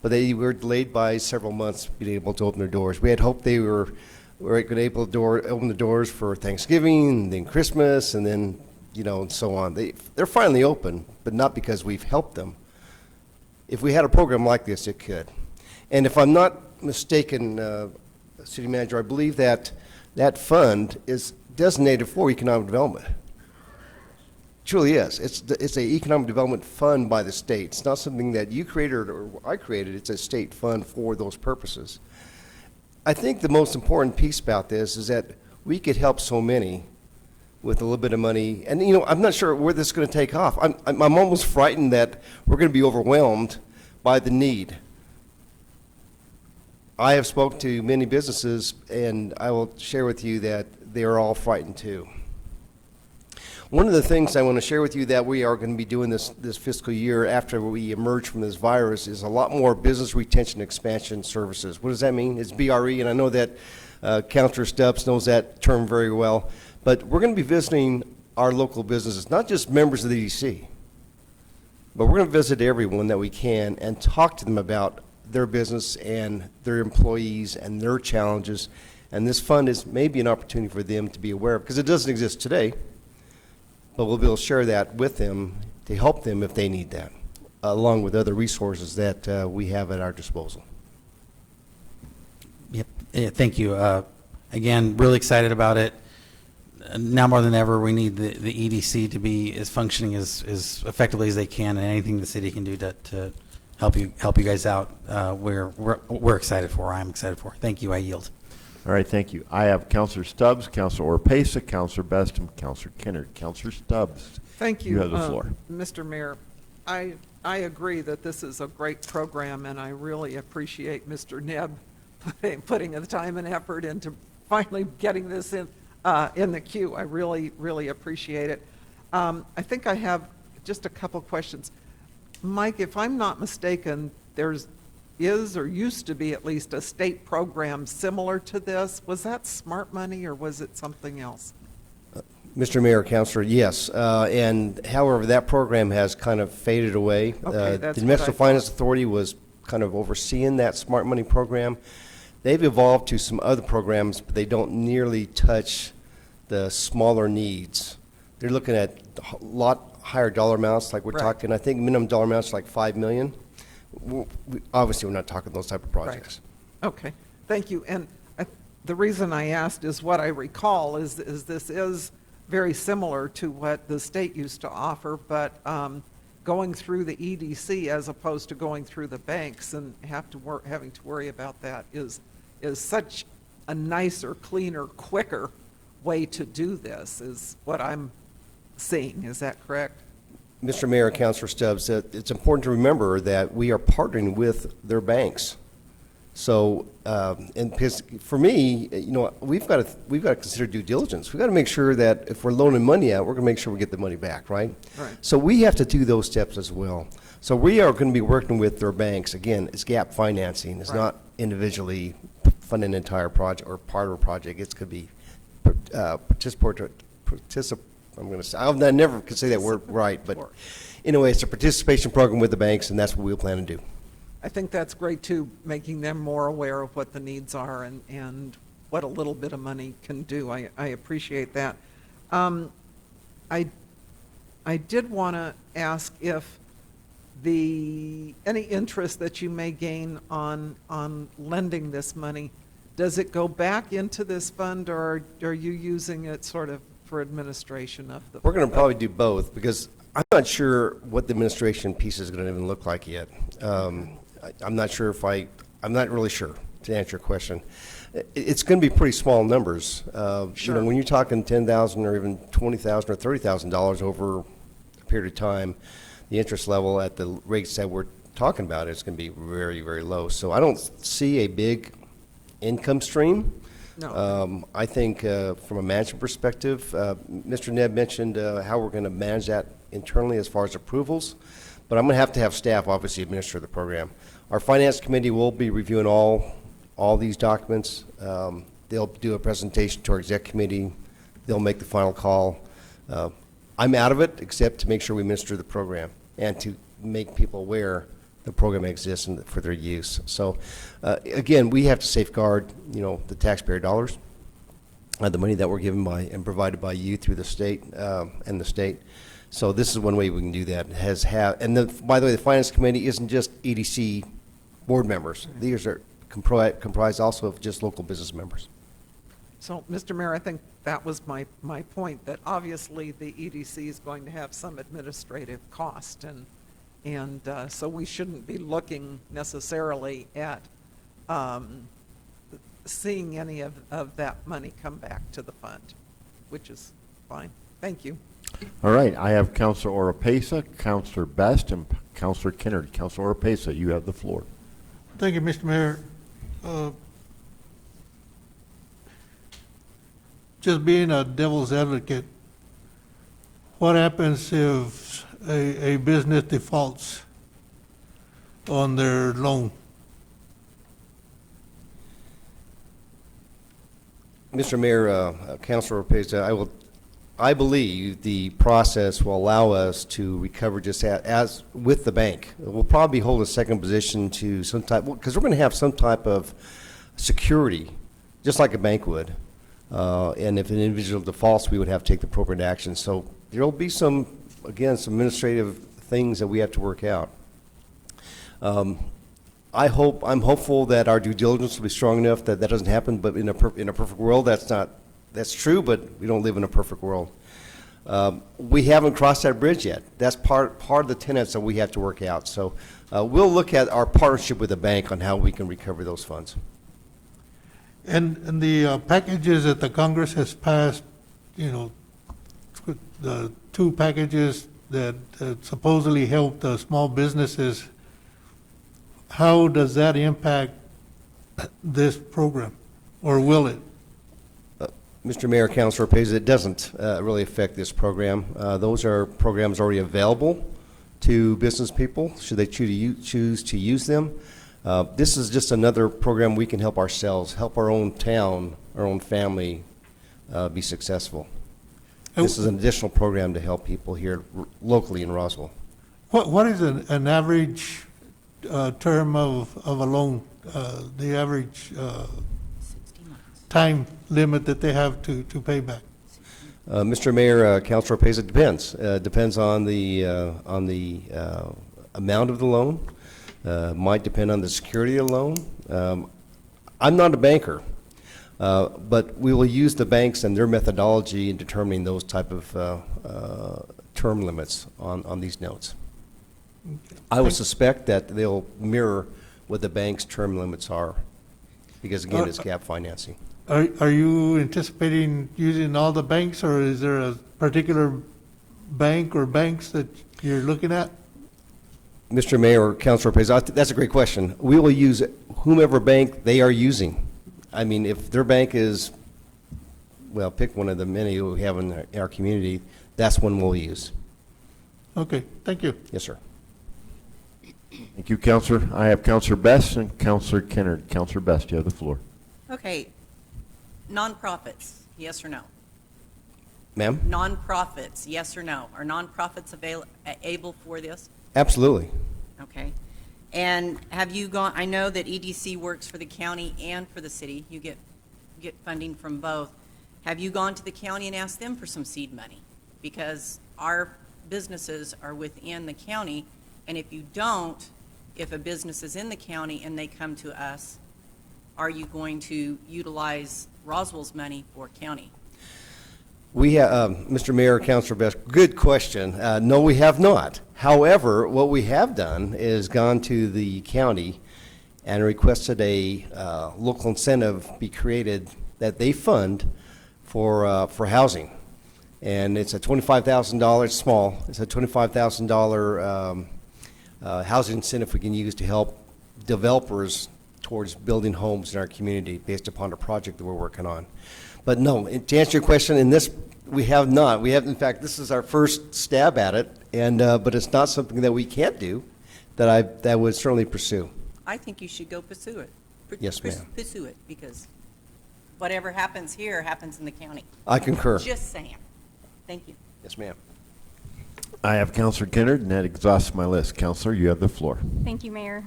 but they were delayed by several months being able to open their doors. We had hoped they were able to open the doors for Thanksgiving, and then Christmas, and then, and so on. They're finally open, but not because we've helped them. If we had a program like this, it could. And if I'm not mistaken, City Manager, I believe that that fund is designated for economic development. Truly is. It's an economic development fund by the state. It's not something that you created or I created. It's a state fund for those purposes. I think the most important piece about this is that we could help so many with a little bit of money. And, I'm not sure where this is going to take off. I'm almost frightened that we're going to be overwhelmed by the need. I have spoken to many businesses, and I will share with you that they are all frightened too. One of the things I want to share with you that we are going to be doing this fiscal year after we emerge from this virus is a lot more business retention expansion services. What does that mean? It's BRE, and I know that Councilor Stubbs knows that term very well. But we're going to be visiting our local businesses, not just members of the EDC, but we're going to visit everyone that we can and talk to them about their business and their employees and their challenges. And this fund is maybe an opportunity for them to be aware of, because it doesn't exist today. But we'll be able to share that with them to help them if they need that, along with other resources that we have at our disposal. Yep. Yeah, thank you. Again, really excited about it. Now more than ever, we need the EDC to be as functioning as effectively as they can, and anything the city can do to help you guys out. We're excited for. I'm excited for. Thank you. I yield. All right, thank you. I have Councilor Stubbs, Councilor Orpesa, Councilor Best, and Councilor Kennard. Councilor Stubbs. Thank you. You have the floor. Mr. Mayor, I agree that this is a great program, and I really appreciate Mr. Nebb putting the time and effort into finally getting this in the queue. I really, really appreciate it. I think I have just a couple questions. Mike, if I'm not mistaken, is or used to be at least a state program similar to this. Was that smart money or was it something else? Mr. Mayor, Councilor, yes. And however, that program has kind of faded away. Okay, the New Mexico Finance Authority was kind of overseeing that smart money program. They've evolved to some other programs, but they don't nearly touch the smaller needs. They're looking at a lot higher dollar amounts, like we're talking. I think minimum dollar amounts like $5 million. Obviously, we're not talking those type of projects. Right. Okay, thank you. And the reason I asked is what I recall is this is very similar to what the state used to offer, but going through the EDC as opposed to going through the banks and having to worry about that is such a nicer, cleaner, quicker way to do this is what I'm seeing. Is that correct? Mr. Mayor, Councilor Stubbs, it's important to remember that we are partnering with their banks. So, and because for me, we've got to consider due diligence. We've got to make sure that if we're loaning money out, we're going to make sure we get the money back, right? Right. So we have to do those steps as well. So we are going to be working with their banks. Again, it's gap financing. It's not individually funding an entire project or part of a project. It's going to be I'm going to say, I never could say that word right, but anyway, it's a participation program with the banks, and that's what we'll plan to do. I think that's great too, making them more aware of what the needs are and what a little bit of money can do. I appreciate that. I did want to ask if any interest that you may gain on lending this money, does it go back into this fund, or are you using it sort of for administration of the? We're going to probably do both, because I'm not sure what the administration piece is going to even look like yet. I'm not really sure, to answer your question. It's going to be pretty small numbers. Sure. When you're talking $10,000 or even $20,000 or $30,000 over a period of time, the interest level at the rates that we're talking about, it's going to be very, very low. So I don't see a big income stream. No. I think from a management perspective, Mr. Neb mentioned how we're going to manage that internally as far as approvals, but I'm going to have staff obviously administer the program. Our finance committee will be reviewing all these documents. They'll do a presentation to our exec committee. They'll make the final call. I'm out of it except to make sure we administer the program and to make people aware the program exists and for their use. So, again, we have to safeguard, the taxpayer dollars, the money that we're given by and provided by you through the state and the state. So this is one way we can do that. By the way, the finance committee isn't just EDC board members. These are comprised also of just local business members. So, Mr. Mayor, I think that was my point, that obviously the EDC is going to have some administrative cost, and so we shouldn't be looking necessarily at seeing any of that money come back to the fund, which is fine. Thank you. All right, I have Councilor Oropesa, Councilor Best, and Councilor Kennard. Councilor Oropesa, you have the floor. Thank you, Mr. Mayor. Just being a devil's advocate, what happens if a business defaults on their loan? Mr. Mayor, Councilor Oropesa, I believe the process will allow us to recover just as with the bank. We'll probably hold a second position to some type, because we're going to have some type of security, just like a bank would. And if an individual defaults, we would have to take the appropriate action. So there will be some administrative things that we have to work out. I'm hopeful that our due diligence will be strong enough that doesn't happen. But in a perfect world, that's true. But we don't live in a perfect world. We haven't crossed that bridge yet. That's part of the tenets that we have to work out. So we'll look at our partnership with the bank on how we can recover those funds. And the packages that the Congress has passed, the two packages that supposedly help the small businesses, how does that impact this program, or will it? Mr. Mayor, Councilor Oropesa, it doesn't really affect this program. Those are programs already available to business people, should they choose to use them. This is just another program we can help ourselves, help our own town, our own family be successful. This is an additional program to help people here locally in Roswell. What is an average term of a loan, the average 60 months. time limit that they have to pay back? Mr. Mayor, Councilor Oropesa, it depends. Depends on the amount of the loan. Might depend on the security of the loan. I'm not a banker, but we will use the banks and their methodology in determining those type of term limits on these notes. I would suspect that they'll mirror what the bank's term limits are, because again, it's gap financing. Are you anticipating using all the banks, or is there a particular bank or banks that you're looking at? Mr. Mayor, Councilor Oropesa, that's a great question. We will use whomever bank they are using. I mean, if their bank is, well, pick one of the many we have in our community, that's one we'll use. Okay, thank you. Yes, sir. Thank you, Councilor. I have Councilor Best and Councilor Kennard. Councilor Best, you have the floor. Okay, nonprofits, yes or no? Ma'am? Nonprofits, yes or no? Are nonprofits able for this? Absolutely. Okay. And have you gone, I know that EDC works for the county and for the city. You get funding from both. Have you gone to the county and asked them for some seed money? Because our businesses are within the county, and if you don't, if a business is in the county and they come to us, are you going to utilize Roswell's money for county? We have, Mr. Mayor, Councilor Best, good question. No, we have not. However, what we have done is gone to the county and requested a local incentive be created that they fund for housing. And it's a $25,000, it's small, it's a $25,000 housing incentive we can use to help developers towards building homes in our community based upon a project that we're working on. But no, to answer your question, in this, we have not. We have, in fact, this is our first stab at it, and but it's not something that we can't do, that I would certainly pursue. I think you should go pursue it. Yes, ma'am. Pursue it, because whatever happens here happens in the county. I concur. Just saying. Thank you. Yes, ma'am. I have Counselor Kennard, and that exhausts my list. Counselor, you have the floor. Thank you, Mayor.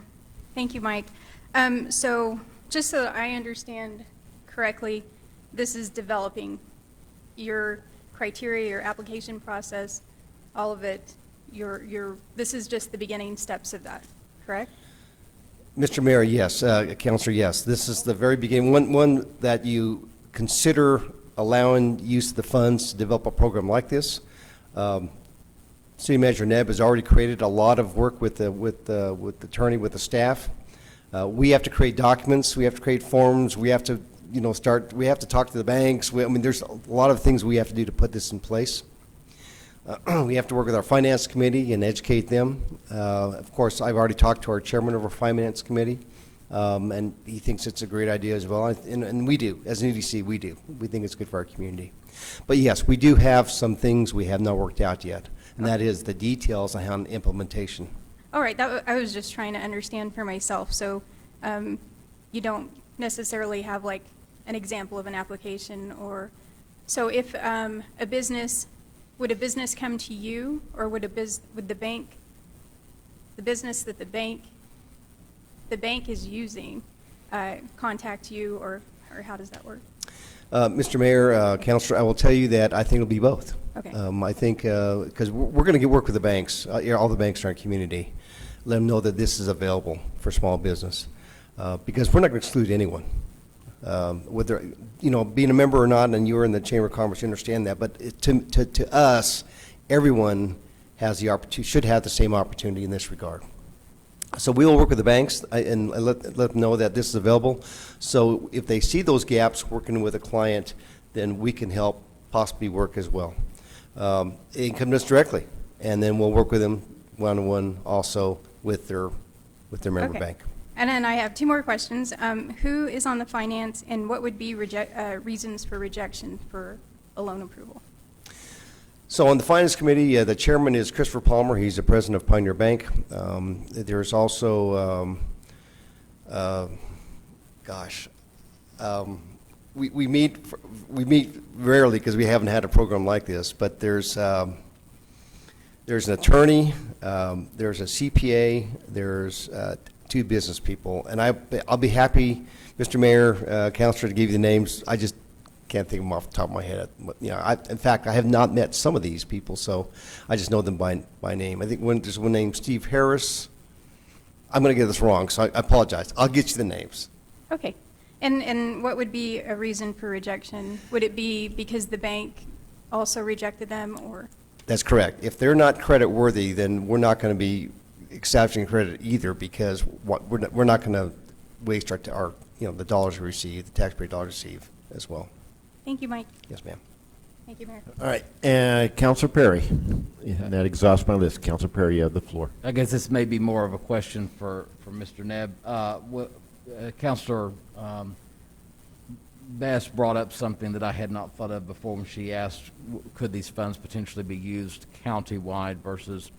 Thank you, Mike. So just so that I understand correctly, this is developing your criteria, your application process, all of it. This is just the beginning steps of that, correct? Mr. Mayor, yes. Counselor, yes. This is the very beginning. One that you consider allowing use of the funds to develop a program like this. City Manager Nebb has already created a lot of work with the attorney, with the staff. We have to create documents. We have to create forms. We have to, we have to talk to the banks. There's a lot of things we have to do to put this in place. We have to work with our finance committee and educate them. Of course, I've already talked to our chairman of our finance committee, and he thinks it's a great idea as well. And we do, as an EDC, we do. We think it's good for our community. But yes, we do have some things we have not worked out yet, and that is the details on implementation. All right, I was just trying to understand for myself. So you don't necessarily have like an example of an application, or so if would a business come to you, or would the bank, the business that the bank is using, contact you, or how does that work? Mr. Mayor, Councilor, I will tell you that I think it'll be both. Okay. I think, because we're going to get work with the banks, all the banks in our community, let them know that this is available for small business, because we're not going to exclude anyone. Whether, being a member or not, and you're in the Chamber of Commerce, you understand that, but to us, everyone has the opportunity, should have the same opportunity in this regard. So we will work with the banks and let them know that this is available. So if they see those gaps working with a client, then we can help possibly work as well. It can come to us directly, and then we'll work with them one-on-one also with their member bank. And then I have two more questions. Who is on the finance, and what would be reasons for rejection for a loan approval? So on the Finance Committee, the chairman is Christopher Palmer. He's the president of Pioneer Bank. There's also, we meet rarely because we haven't had a program like this, but there's an attorney, there's a CPA, there's two business people, and I'll be happy, Mr. Mayor, Councilor, to give you the names. I just can't think of them off the top of my head. In fact, I have not met some of these people, so I just know them by name. I think there's one named Steve Harris. I'm going to get this wrong, so I apologize. I'll get you the names. Okay. And what would be a reason for rejection? Would it be because the bank also rejected them, or? That's correct. If they're not credit worthy, then we're not going to be accepting credit either, because we're not going to waste our the dollars we receive, the taxpayer dollars receive as well. Thank you, Mike. Yes, ma'am. Thank you, Mayor. All right, Counselor Perry, and that exhausts my list. Counselor Perry, you have the floor. I guess this may be more of a question for Mr. Nebb. Counselor Bass brought up something that I had not thought of before when she asked, could these funds potentially be used county-wide versus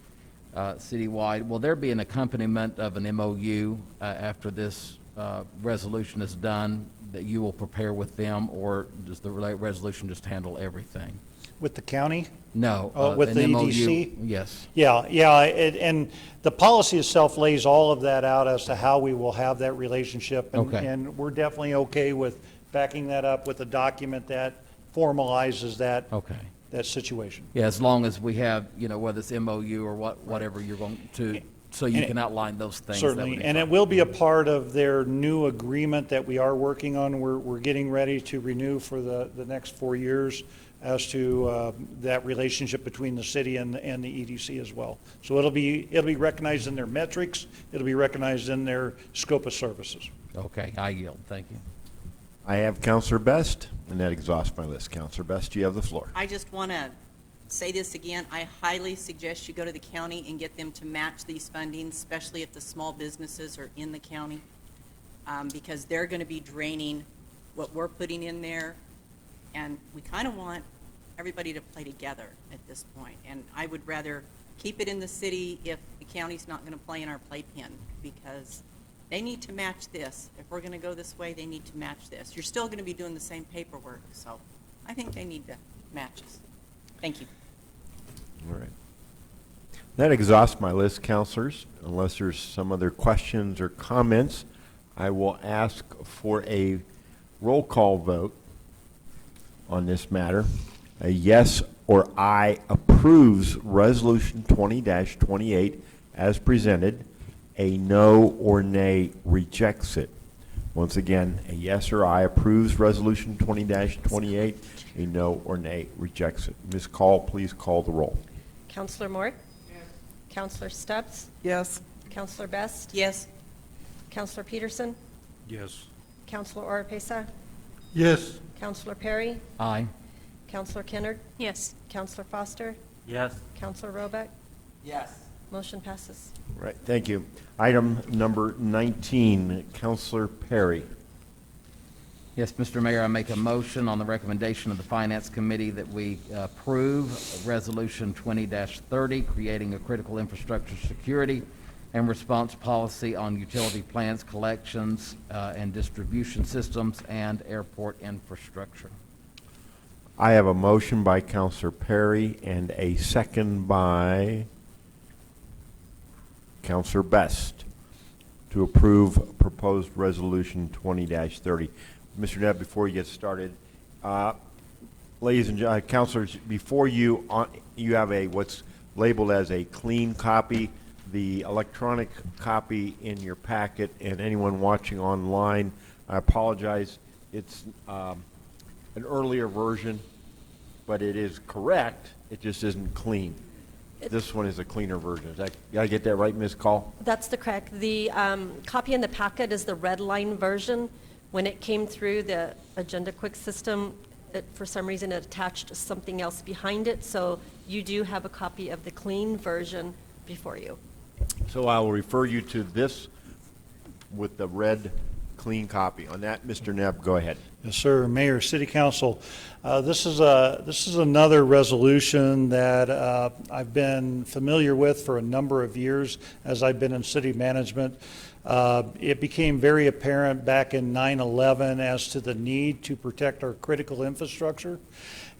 city-wide? Will there be an accompaniment of an MOU after this resolution is done that you will prepare with them, or does the resolution just handle everything? With the county? No. With the an MOU, EDC? yes. Yeah, and the policy itself lays all of that out as to how we will have that relationship. Okay. And we're definitely okay with backing that up with a document that formalizes that. Okay. That situation. Yeah, as long as we have, whether it's MOU or whatever you're going to, so you can outline those things. Certainly, and it will be a part of their new agreement that we are working on. We're getting ready to renew for the next 4 years as to that relationship between the city and the EDC as well. So it'll be recognized in their metrics. It'll be recognized in their scope of services. Okay, I yield. Thank you. I have Counselor Best, and that exhausts my list. Counselor Best, you have the floor. I just want to say this again, I highly suggest you go to the county and get them to match these fundings, especially if the small businesses are in the county, because they're going to be draining what we're putting in there, and we kind of want everybody to play together at this point. And I would rather keep it in the city if the county's not going to play in our playpen, because they need to match this. If we're going to go this way, they need to match this. You're still going to be doing the same paperwork, so I think they need to match us. Thank you. All right. That exhausts my list, counselors. Unless there's some other questions or comments, I will ask for a roll call vote on this matter. A yes or aye approves Resolution 20-28 as presented. A no or nay rejects it. Once again, a yes or aye approves Resolution 20-28. A no or nay rejects it. Ms. Call, please call the roll. Counselor Moore? Yes. Counselor Stubbs? Yes. Counselor Best? Yes. Counselor Peterson? Yes. Counselor Oropesa? Yes. Counselor Perry? Aye. Counselor Kennard? Yes. Counselor Foster? Yes. Counselor Roebuck? Yes. Motion passes. Right, thank you. Item number 19, Counselor Perry. Yes, Mr. Mayor, I make a motion on the recommendation of the Finance Committee that we approve Resolution 20-30, creating a critical infrastructure security and response policy on utility plants, collections, and distribution systems, and airport infrastructure. I have a motion by Counselor Perry and a second by Counselor Best to approve proposed Resolution 20-30. Mr. Nebb, before you get started, ladies and counselors, before you, you have a what's labeled as a clean copy, the electronic copy in your packet, and anyone watching online, I apologize, it's an earlier version, but it is correct, it just isn't clean. This one is a cleaner version. Did I get that right, Ms. Call? That's the correct. The copy in the packet is the red line version. When it came through the Agenda Quick system, for some reason it attached something else behind it, so you do have a copy of the clean version before you. So I will refer you to this with the red clean copy. On that, Mr. Nebb, go ahead. Yes, sir. Mayor, City Council, this is another resolution that I've been familiar with for a number of years as I've been in city management. It became very apparent back in 9/11 as to the need to protect our critical infrastructure.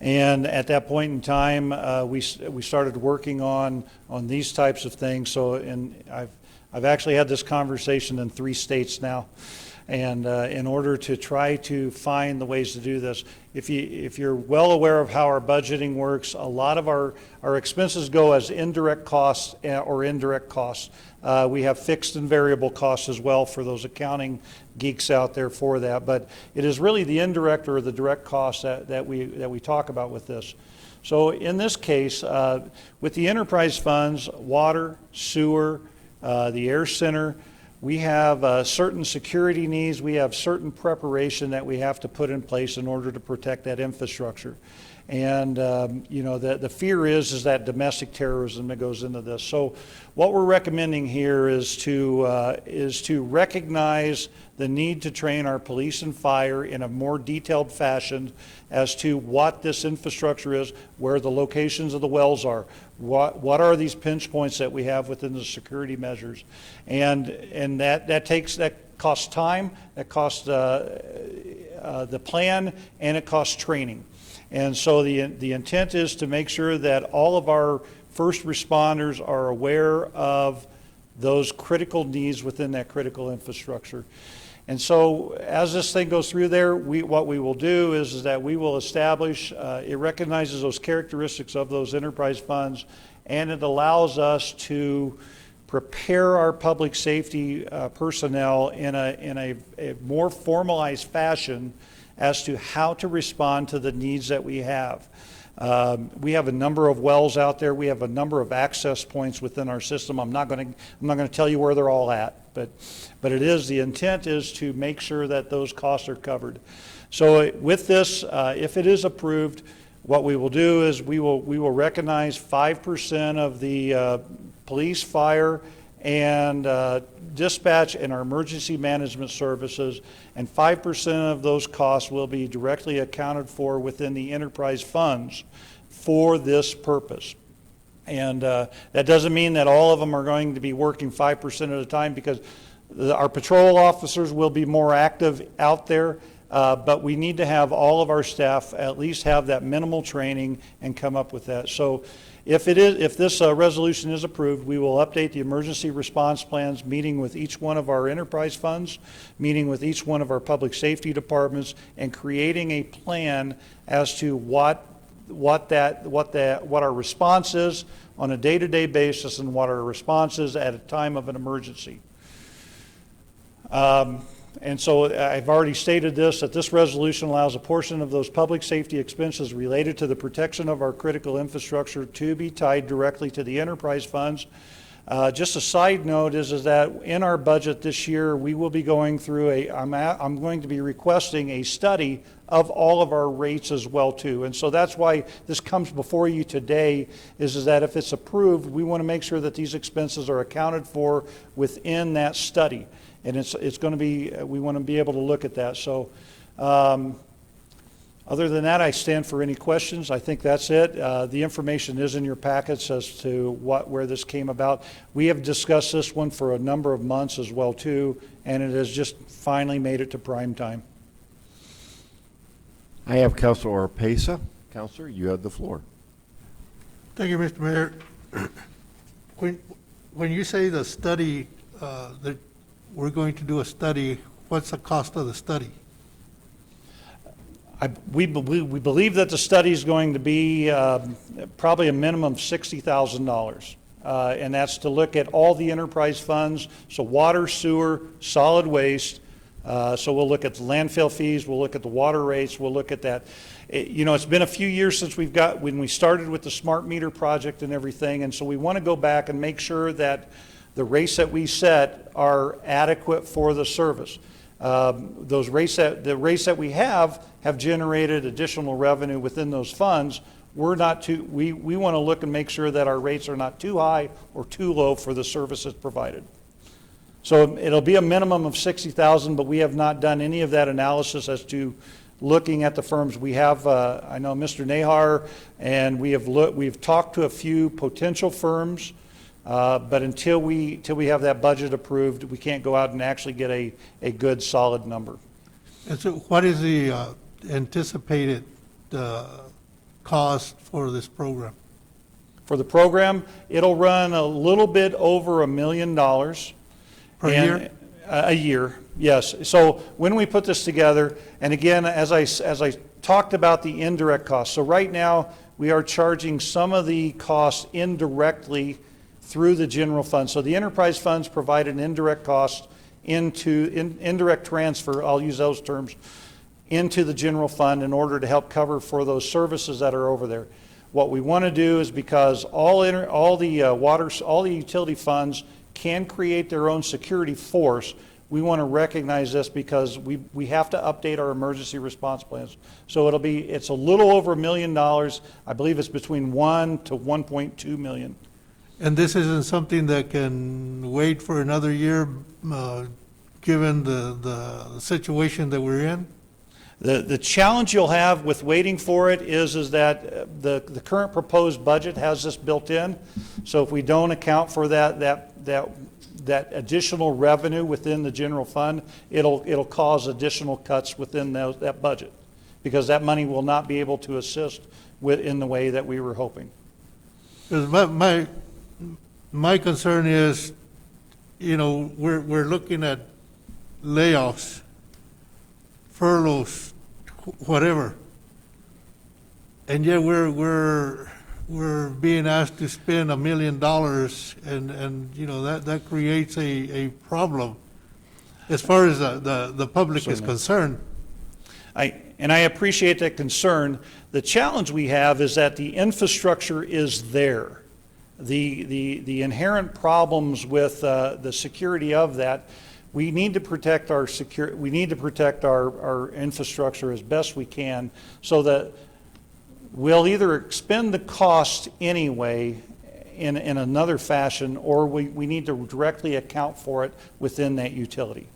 And at that point in time, we started working on these types of things. So I've actually had this conversation in 3 states now. And in order to try to find the ways to do this, if you're well aware of how our budgeting works, a lot of our expenses go as indirect costs or indirect costs. We have fixed and variable costs as well for those accounting geeks out there for that. But it is really the indirect or the direct costs that we talk about with this. So in this case, with the enterprise funds, water, sewer, the air center, we have certain security needs. We have certain preparation that we have to put in place in order to protect that infrastructure. And you know, the fear is that domestic terrorism that goes into this. So what we're recommending here is to recognize the need to train our police and fire in a more detailed fashion as to what this infrastructure is, where the locations of the wells are, what are these pinch points that we have within the security measures, and that costs time, that costs the plan, and it costs training. And so the intent is to make sure that all of our first responders are aware of those critical needs within that critical infrastructure. And so as this thing goes through there, what we will do is that we will establish, it recognizes those characteristics of those enterprise funds, and it allows us to prepare our public safety personnel in a more formalized fashion as to how to respond to the needs that we have. We have a number of wells out there. We have a number of access points within our system. I'm not going to tell you where they're all at, but the intent is to make sure that those costs are covered. So with this, if it is approved, What we will do is we will recognize 5% of the police, fire, and dispatch and our emergency management services, and 5% of those costs will be directly accounted for within the enterprise funds for this purpose. And that doesn't mean that all of them are going to be working 5% at a time, because our patrol officers will be more active out there, but we need to have all of our staff at least have that minimal training and come up with that. So if this resolution is approved, we will update the emergency response plans, meeting with each one of our enterprise funds, meeting with each one of our public safety departments, and creating a plan as to what our response is on a day-to-day basis and what our response is at a time of an emergency. And so I've already stated this, that this resolution allows a portion of those public safety expenses related to the protection of our critical infrastructure to be tied directly to the enterprise funds. Just a side note is that in our budget this year, we will be going through I'm going to be requesting a study of all of our rates as well too. And so that's why this comes before you today, is that if it's approved, we want to make sure that these expenses are accounted for within that study. And it's going to be, we want to be able to look at that. So other than that, I stand for any questions. I think that's it. The information is in your packets as to where this came about. We have discussed this one for a number of months as well too, and it has just finally made it to prime time. I have Councilor Pesa. Councilor, you have the floor. Thank you, Mr. Mayor. When you say the study, that we're going to do a study, what's the cost of the study? We believe that the study is going to be probably a minimum of $60,000. And that's to look at all the enterprise funds, so water, sewer, solid waste. So we'll look at the landfill fees, we'll look at the water rates, we'll look at that. It's been a few years since when we started with the smart meter project and everything, and so we want to go back and make sure that the rates that we set are adequate for the service. The rates that we have generated additional revenue within those funds. We want to look and make sure that our rates are not too high or too low for the services provided. So it'll be a minimum of $60,000, but we have not done any of that analysis as to looking at the firms. We have, I know Mr. Nahar, and we've talked to a few potential firms, but until we have that budget approved, we can't go out and actually get a good solid number. And so what is the anticipated cost for this program? For the program, it'll run a little bit over $1 million. Per year? A year, yes. So when we put this together, and again, as I talked about the indirect costs, so right now we are charging some of the costs indirectly through the general fund. So the enterprise funds provide an indirect cost indirect transfer, I'll use those terms, into the general fund in order to help cover for those services that are over there. What we want to do is, because all the utility funds can create their own security force, we want to recognize this because we have to update our emergency response plans. So it's a little over $1 million. I believe it's between 1 to 1.2 million. And this isn't something that can wait for another year, given the situation that we're in? The challenge you'll have with waiting for it is that the current proposed budget has this built in. So if we don't account for that additional revenue within the general fund, it'll cause additional cuts within that budget, because that money will not be able to assist in the way that we were hoping. Because my concern is, we're looking at layoffs, furloughs, whatever, and yet we're being asked to spend $1 million, and that creates a problem as far as the public is concerned. I appreciate that concern. The challenge we have is that the infrastructure is there. The inherent problems with the security of that, we need to protect our infrastructure as best we can, so that we'll either expend the cost anyway in another fashion, or we need to directly account for it within that utility.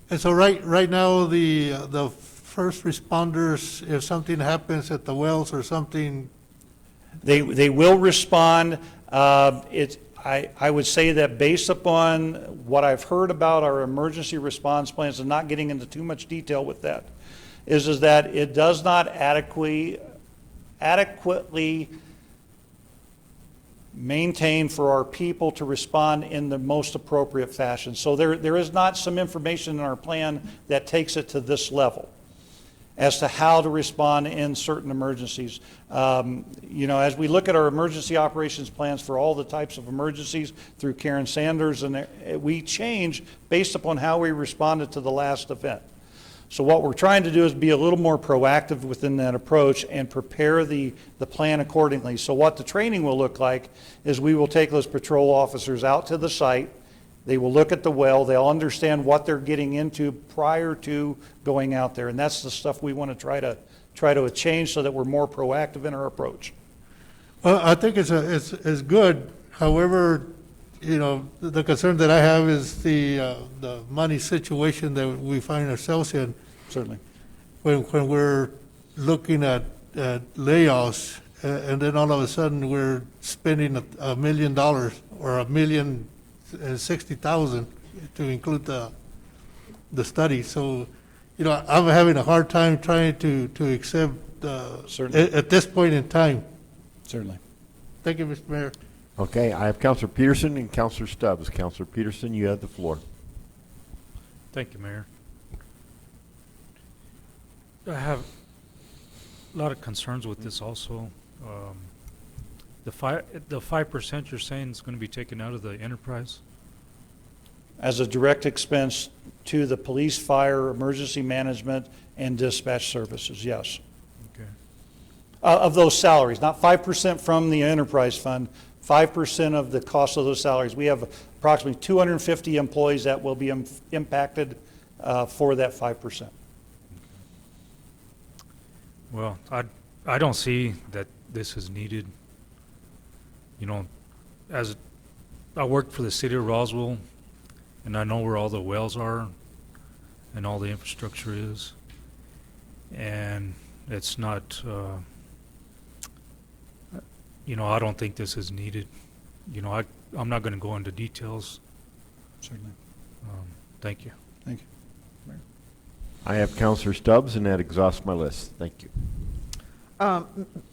And so right now, the first responders, if something happens at the wells or something, They will respond. I would say that based upon what I've heard about our emergency response plans, and not getting into too much detail with that, is that it does not adequately maintain for our people to respond in the most appropriate fashion. So there is not some information in our plan that takes it to this level as to how to respond in certain emergencies. As we look at our emergency operations plans for all the types of emergencies through Karen Sanders, and we change based upon how we responded to the last event. So what we're trying to do is be a little more proactive within that approach and prepare the plan accordingly. So what the training will look like is we will take those patrol officers out to the site. They will look at the well. They'll understand what they're getting into prior to going out there. And that's the stuff we want to try to change so that we're more proactive in our approach. well, I think it's good. However, the concern that I have is the money situation that we find ourselves in. Certainly. When we're looking at layoffs, and then all of a sudden we're spending $1 million or $1,060,000 to include the study. So, I'm having a hard time trying to accept Certainly. at this point in time. Certainly. Thank you, Mr. Mayor. Okay, I have Counselor Peterson and Counselor Stubbs. Counselor Peterson, you have the floor. Thank you, Mayor. I have a lot of concerns with this also. The 5% you're saying is going to be taken out of the enterprise? As a direct expense to the police, fire, emergency management, and dispatch services, yes. Okay. Of those salaries, not 5% from the enterprise fund, 5% of the cost of those salaries. We have approximately 250 employees that will be impacted for that 5%. Well, I don't see that this is needed. As I worked for the city of Roswell, and I know where all the wells are and all the infrastructure is, and it's not, I don't think this is needed. I'm not going to go into details. Certainly. Thank you. Thank you. I have Counselor Stubbs, and that exhausts my list. Thank you.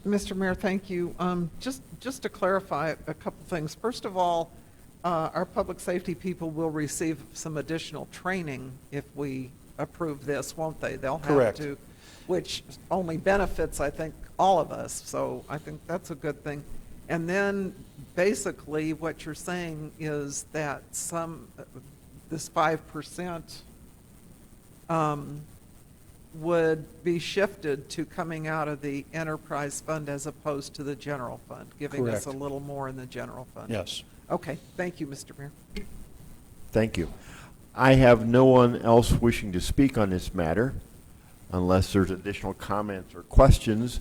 Mr. Mayor, thank you. Just to clarify a couple things. First of all, our public safety people will receive some additional training if we approve this, won't they? They'll have Correct. to, which only benefits, I think, all of us. So I think that's a good thing. And then basically what you're saying is that this 5% would be shifted to coming out of the enterprise fund as opposed to the general fund, giving us a Correct. little more in the general fund. Yes. Okay, thank you, Mr. Mayor. Thank you. I have no one else wishing to speak on this matter. Unless there's additional comments or questions,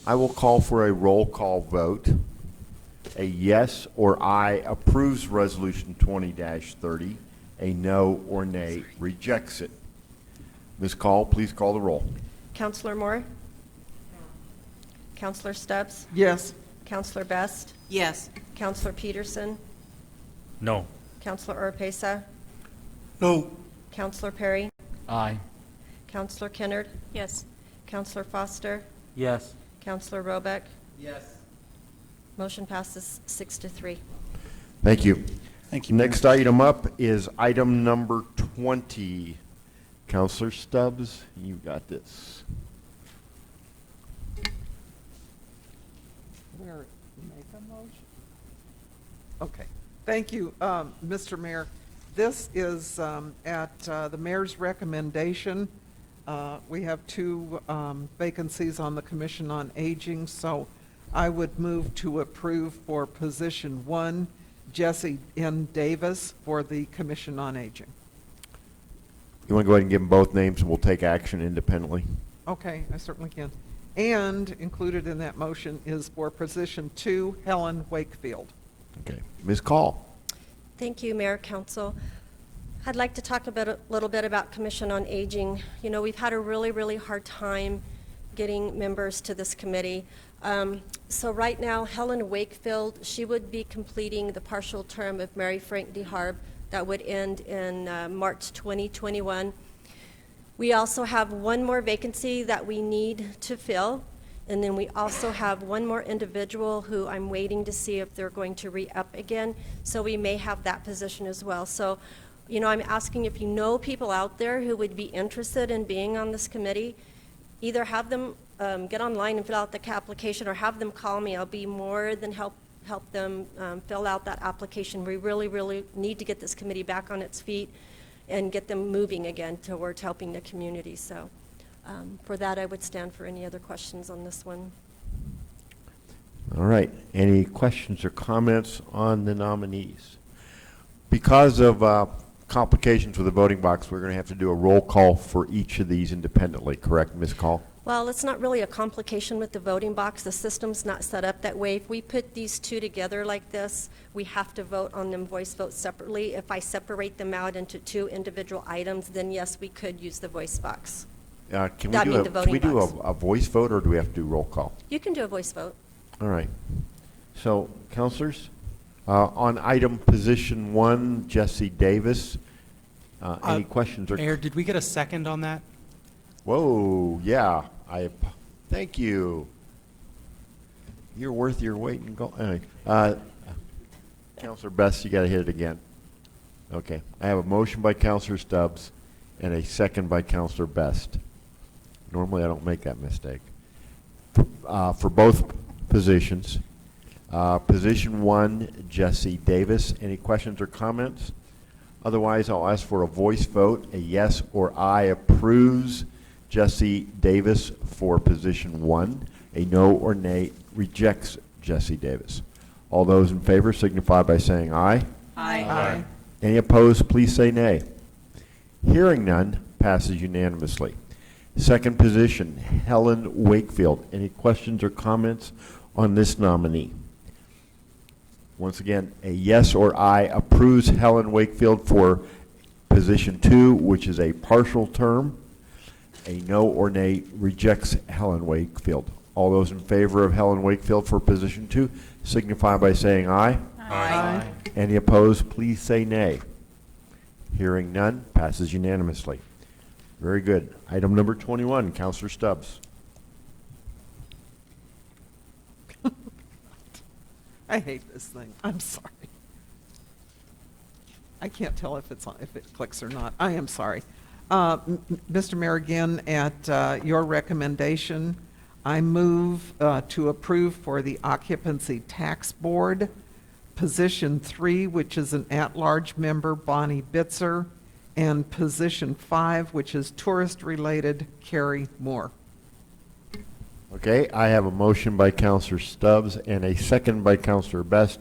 I will call for a roll call vote. A yes or aye approves Resolution 20-30. A no or nay rejects it. Ms. Call, please call the roll. Counselor Moore? Counselor Stubbs? Yes. Counselor Best? Yes. Counselor Peterson? No. Counselor Oropesa? No, Counselor Perry? Aye. Counselor Kennard? Yes. Counselor Foster? Yes. Counselor Robeck? Yes. Motion passes 6-3. Thank you. Thank you, Mayor. Next item up is item number 20. Counselor Stubbs, you got this. Where, make a motion? Okay, thank you, Mr. Mayor. This is at the mayor's recommendation. We have 2 vacancies on the Commission on Aging, so I would move to approve for position 1, Jesse N. Davis for the Commission on Aging. You want to go ahead and give them both names, and we'll take action independently? Okay, I certainly can. And included in that motion is for position 2, Helen Wakefield. Okay. Ms. Call. Thank you, Mayor, Council. I'd like to talk a little bit about Commission on Aging. You know, we've had a really, really hard time getting members to this committee. So right now, Helen Wakefield, she would be completing the partial term of Mary Frank DeHarb that would end in March 2021. We also have one more vacancy that we need to fill, and then we also have one more individual who I'm waiting to see if they're going to re-up again, so we may have that position as well. So, you know, I'm asking if you know people out there who would be interested in being on this committee, either have them get online and fill out the application, or have them call me. I'll be more than help them fill out that application. We really, really need to get this committee back on its feet and get them moving again towards helping the community. So for that, I would stand for any other questions on this one. All right. Any questions or comments on the nominees? Because of complications with the voting box, we're going to have to do a roll call for each of these independently, correct, Ms. Call? Well, it's not really a complication with the voting box. The system's not set up that way. If we put these two together like this, we have to vote on them voice votes separately. If I separate them out into two individual items, then yes, we could use the voice box. Can we do a voice vote, or do we have to do roll call? You can do a voice vote. All right. So, councilors, on item position 1, Jesse Davis, any questions? Mayor, did we get a second on that? Whoa, yeah. Thank you. You're worth your weight in gold. Anyway, Councilor Best, you got to hit it again. Okay. I have a motion by Councilor Stubbs and a second by Councilor Best. Normally, I don't make that mistake. For both positions, position 1, Jesse Davis. Any questions or comments? Otherwise, I'll ask for a voice vote. A yes or aye approves Jesse Davis for position 1. A no or nay rejects Jesse Davis. All those in favor signify by saying aye. Aye. Aye. Any opposed, please say nay. Hearing none, passes unanimously. Second position, Helen Wakefield. Any questions or comments on this nominee? Once again, a yes or aye approves Helen Wakefield for position 2, which is a partial term. A no or nay rejects Helen Wakefield. All those in favor of Helen Wakefield for position 2 signify by saying aye. Aye. Any opposed, please say nay. Hearing none, passes unanimously. Very good. Item number 21, Councilor Stubbs. I hate this thing. I'm sorry. I can't tell if it's on, if it clicks or not. I am sorry. Mr. Mayor, again, at your recommendation, I move to approve for the Occupancy Tax Board, position 3, which is an at-large member, Bonnie Bitzer, and position 5, which is tourist-related, Carrie Moore. Okay, I have a motion by Councilor Stubbs and a second by Councilor Best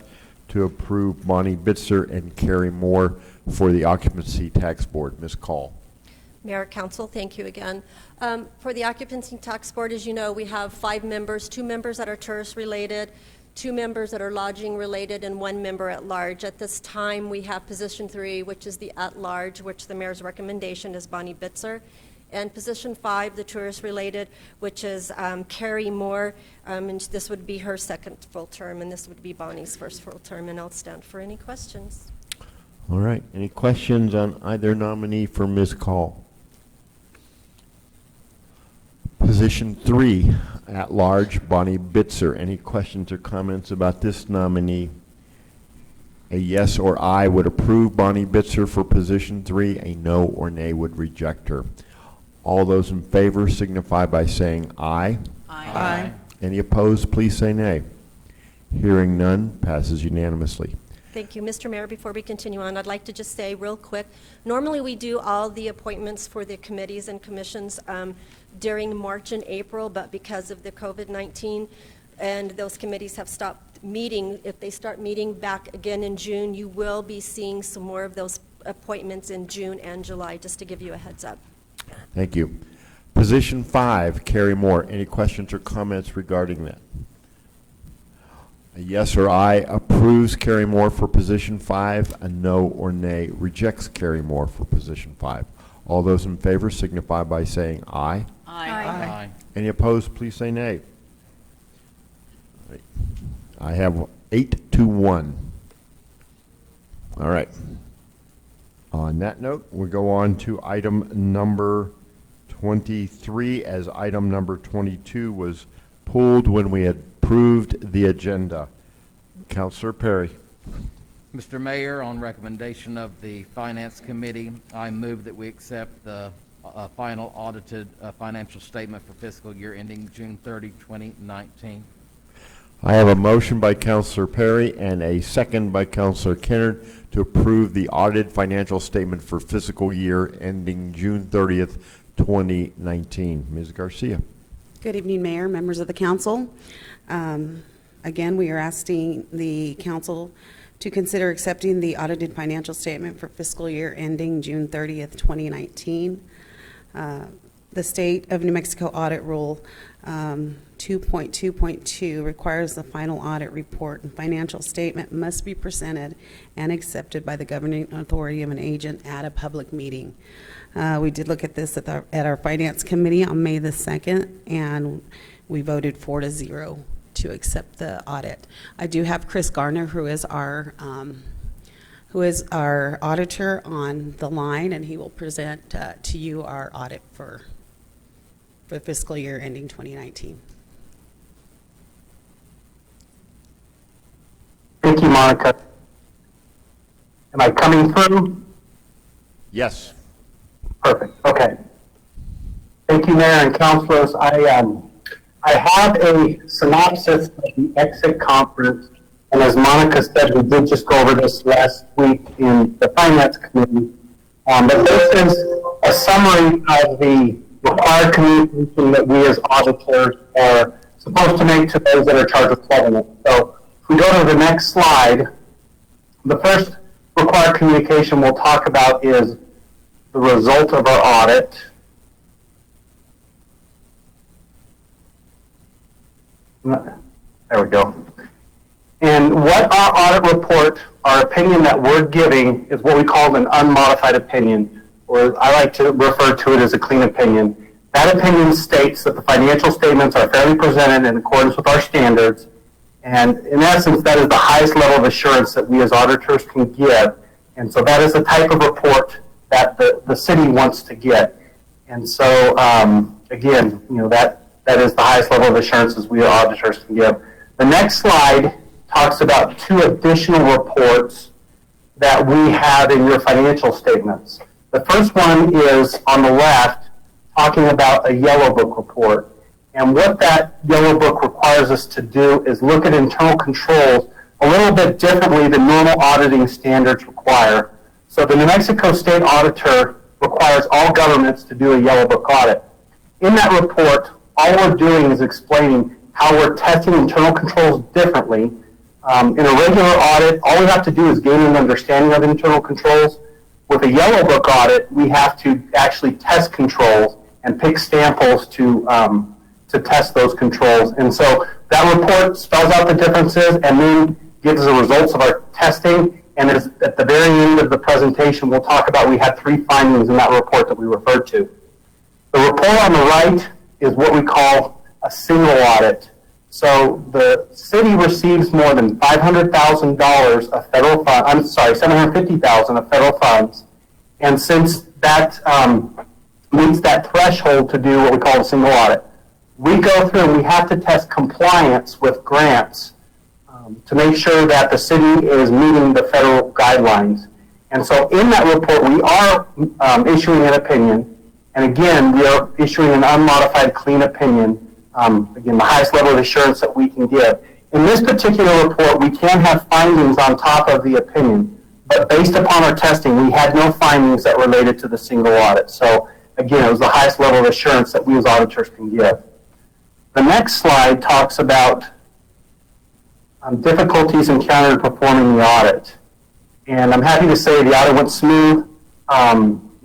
to approve Bonnie Bitzer and Carrie Moore for the Occupancy Tax Board. Ms. Call. Mayor, Council, thank you again. For the Occupancy Tax Board, as you know, we have 5 members, 2 members that are tourist-related, 2 members that are lodging-related, and 1 member at large. At this time, we have position 3, which is the at-large, which the mayor's recommendation is Bonnie Bitzer, and position 5, the tourist-related, which is Carrie Moore, and this would be her second full term, and this would be Bonnie's first full term, and I'll stand for any questions. All right, any questions on either nominee for Ms. Call? Position 3, at large, Bonnie Bitzer. Any questions or comments about this nominee? A yes or aye would approve Bonnie Bitzer for position 3. A no or nay would reject her. All those in favor signify by saying aye. Aye. Aye. Any opposed, please say nay. Hearing none, passes unanimously. Thank you. Mr. Mayor, before we continue on, I'd like to just say real quick, normally we do all the appointments for the committees and commissions during March and April, but because of the COVID-19 and those committees have stopped meeting, if they start meeting back again in June, you will be seeing some more of those appointments in June and July, just to give you a heads up. Thank you. Position 5, Carrie Moore. Any questions or comments regarding that? A yes or aye approves Carrie Moore for position 5. A no or nay rejects Carrie Moore for position 5. All those in favor signify by saying aye. Aye. Any opposed, please say nay. I have 8-1. All right. On that note, we'll go on to item number 23, as item number 22 was pulled when we had approved the agenda. Councilor Perry. Mr. Mayor, on recommendation of the Finance Committee, I move that we accept the final audited financial statement for fiscal year ending June 30, 2019. I have a motion by Councilor Perry and a second by Councilor Kennard to approve the audited financial statement for fiscal year ending June 30th, 2019. Ms. Garcia. Good evening, Mayor, members of the council. Again, we are asking the council to consider accepting the audited financial statement for fiscal year ending June 30th, 2019. The State of New Mexico Audit Rule 2.2.2 requires the final audit report and financial statement must be presented and accepted by the governing authority of an agent at a public meeting. We did look at this at our Finance Committee on May the 2nd, and we voted 4-0 to accept the audit. I do have Chris Garner, who is our auditor, on the line, and he will present to you our audit for fiscal year ending 2019. Thank you, Monica. Am I coming through? Yes. Perfect. Okay. Thank you, Mayor and councilors. I have a synopsis of the exit conference, and as Monica said, we did just go over this last week in the Finance Committee. But this is a summary of the required communication that we as auditors are supposed to make to those that are charged with government. So if we go to the next slide, the first required communication we'll talk about is the result of our audit. There we go. And what our audit report, our opinion that we're giving, is what we call an unmodified opinion, or I like to refer to it as a clean opinion. That opinion states that the financial statements are fairly presented in accordance with our standards, and in essence, that is the highest level of assurance that we as auditors can give. And so that is the type of report that the city wants to get. And so, again, that is the highest level of assurances we as auditors can give. The next slide talks about 2 additional reports that we have in your financial statements. The first one is on the left, talking about a yellow book report. And what that yellow book requires us to do is look at internal controls a little bit differently than normal auditing standards require. So the New Mexico State Auditor requires all governments to do a yellow book audit. In that report, all we're doing is explaining how we're testing internal controls differently. In a regular audit, all we have to do is gain an understanding of internal controls. With a yellow book audit, we have to actually test controls and pick samples to test those controls. And so that report spells out the differences and then gives the results of our testing. And at the very end of the presentation, we'll talk about, we had 3 findings in that report that we referred to. The report on the right is what we call a single audit. So the city receives more than $500,000 of federal funds, $750,000 of federal funds. And since that meets that threshold to do what we call a single audit, we go through and we have to test compliance with grants to make sure that the city is meeting the federal guidelines. And so in that report, we are issuing an opinion. And again, we are issuing an unmodified clean opinion. Again, the highest level of assurance that we can give. In this particular report, we can have findings on top of the opinion, but based upon our testing, we had no findings that related to the single audit. So again, it was the highest level of assurance that we as auditors can give. The next slide talks about difficulties encountered performing the audit. And I'm happy to say the audit went smooth.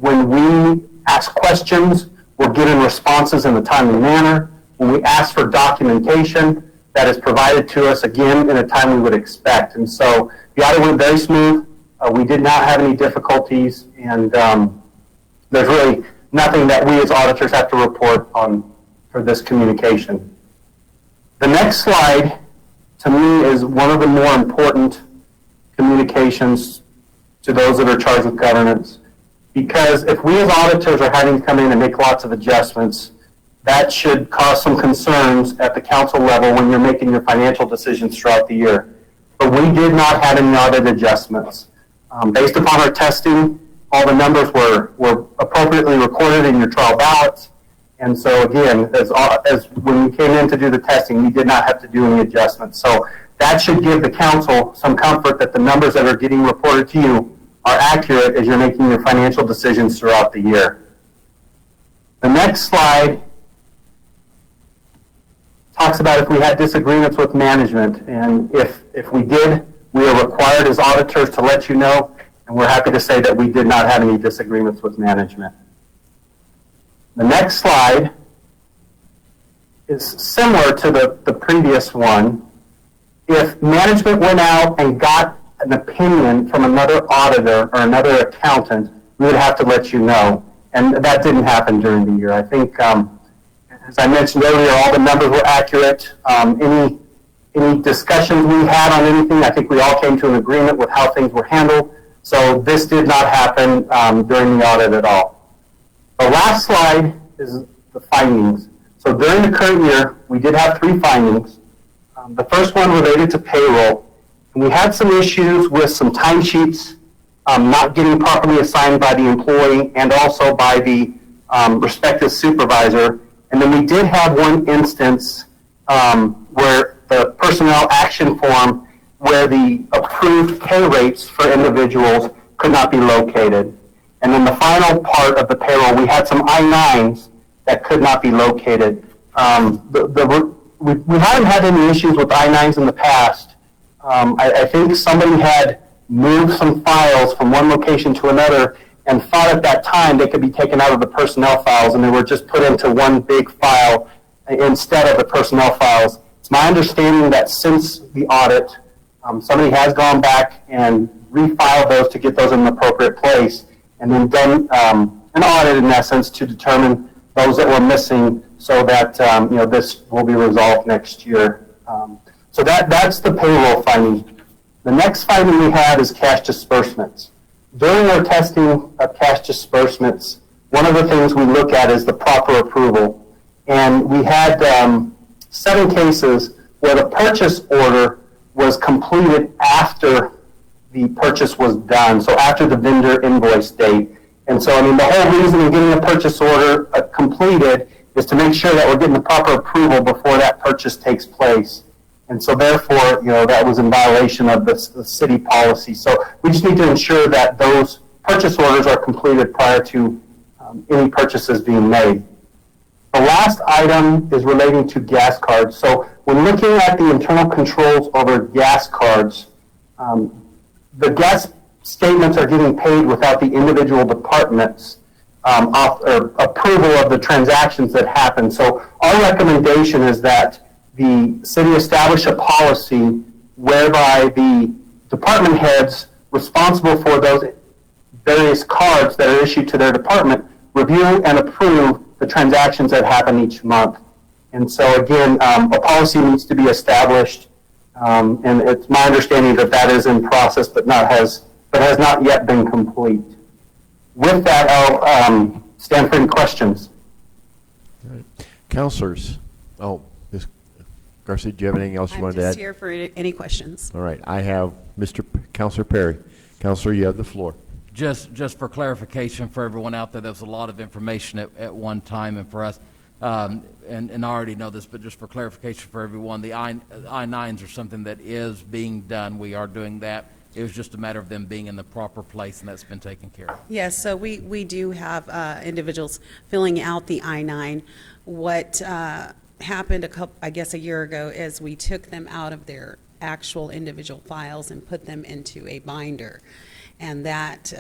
When we asked questions, we're given responses in a timely manner. When we ask for documentation, that is provided to us again in a time we would expect. And so the audit went very smooth. We did not have any difficulties, and there's really nothing that we as auditors have to report on for this communication. The next slide, to me, is one of the more important communications to those that are charged with governance. Because if we as auditors are having to come in and make lots of adjustments, that should cause some concerns at the council level when you're making your financial decisions throughout the year. But we did not have any audit adjustments. Based upon our testing, all the numbers were appropriately recorded in your trial ballots. And so again, as when we came in to do the testing, we did not have to do any adjustments. So that should give the council some comfort that the numbers that are getting reported to you are accurate as you're making your financial decisions throughout the year. The next slide talks about if we had disagreements with management, and if we did, we are required as auditors to let you know, and we're happy to say that we did not have any disagreements with management. The next slide is similar to the previous one. If management went out and got an opinion from another auditor or another accountant, we would have to let you know, and that didn't happen during the year. I think as I mentioned earlier, all the numbers were accurate. Any discussions we had on anything, I think we all came to an agreement with how things were handled. So this did not happen during the audit at all. The last slide is the findings. So during the current year, we did have 3 findings. The first one related to payroll. And we had some issues with some timesheets not getting properly assigned by the employee and also by the respective supervisor. And then we did have one instance where the personnel action form where the approved pay rates for individuals could not be located. And then the final part of the payroll, we had some I-9s that could not be located. We haven't had any issues with I-9s in the past. I think somebody had moved some files from one location to another and thought at that time they could be taken out of the personnel files and they were just put into one big file instead of the personnel files. It's my understanding that since the audit, somebody has gone back and refiled those to get those in an appropriate place and then done an audit in essence to determine those that were missing so that this will be resolved next year. So that's the payroll finding. The next finding we had is cash disbursements. During our testing of cash disbursements, one of the things we look at is the proper approval. And we had 7 cases where the purchase order was completed after the purchase was done, so after the vendor invoice date. And so, the whole reason of getting a purchase order completed is to make sure that we're getting the proper approval before that purchase takes place. And so therefore, that was in violation of the city policy. So we just need to ensure that those purchase orders are completed prior to any purchases being made. The last item is relating to gas cards. So when looking at the internal controls over gas cards, the gas statements are getting paid without the individual departments approval of the transactions that happen. So our recommendation is that the city establish a policy whereby the department heads responsible for those various cards that are issued to their department review and approve the transactions that happen each month. And so again, a policy needs to be established, and it's my understanding that that is in process, but has not yet been complete. With that, I'll stand for any questions. All right. Councilors. Oh, Ms. Garcia, do you have anything else you wanted to add? I'm just here for any questions. All right. I have Councilor Perry. Councilor, you have the floor. Just for clarification for everyone out there, there was a lot of information at one time, and for us, and I already know this, but just for clarification for everyone, the I-9s are something that is being done. We are doing that. It was just a matter of them being in the proper place, and that's been taken care of. Yes, so we do have individuals filling out the I-9. What happened a year ago is we took them out of their actual individual files and put them into a binder. and that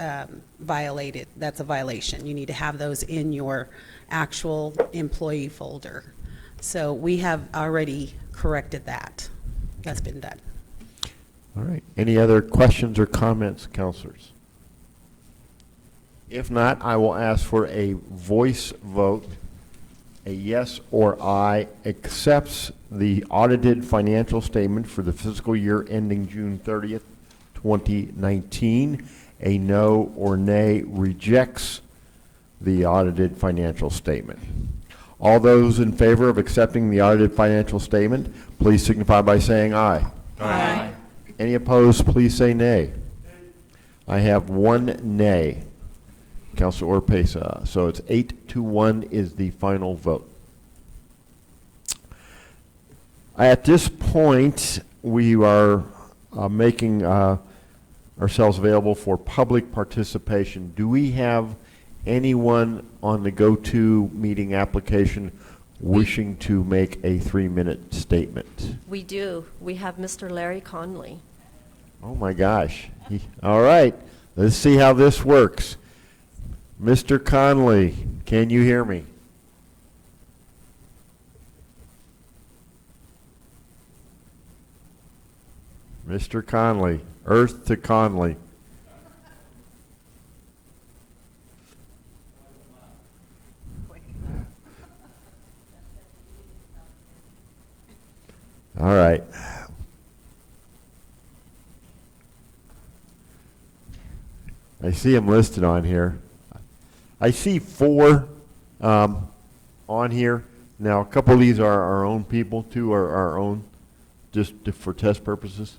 that's a violation. You need to have those in your actual employee folder. So we have already corrected that. That's been done. All right. Any other questions or comments, counselors? If not, I will ask for a voice vote. A yes or aye accepts the audited financial statement for the fiscal year ending June 30th, 2019. A no or nay rejects the audited financial statement. All those in favor of accepting the audited financial statement, please signify by saying aye. Aye. Any opposed, please say nay. I have one nay. Councilor Orpesa. So it's 8-1 is the final vote. At this point, we are making ourselves available for public participation. Do we have anyone on the go-to meeting application wishing to make a 3-minute statement? We do. We have Mr. Larry Conley. Oh my gosh. All right. Let's see how this works. Mr. Conley, can you hear me? Mr. Conley, Earth to Conley. All right. I see him listed on here. I see 4 on here. Now, a couple of these are our own people, 2 are our own, just for test purposes.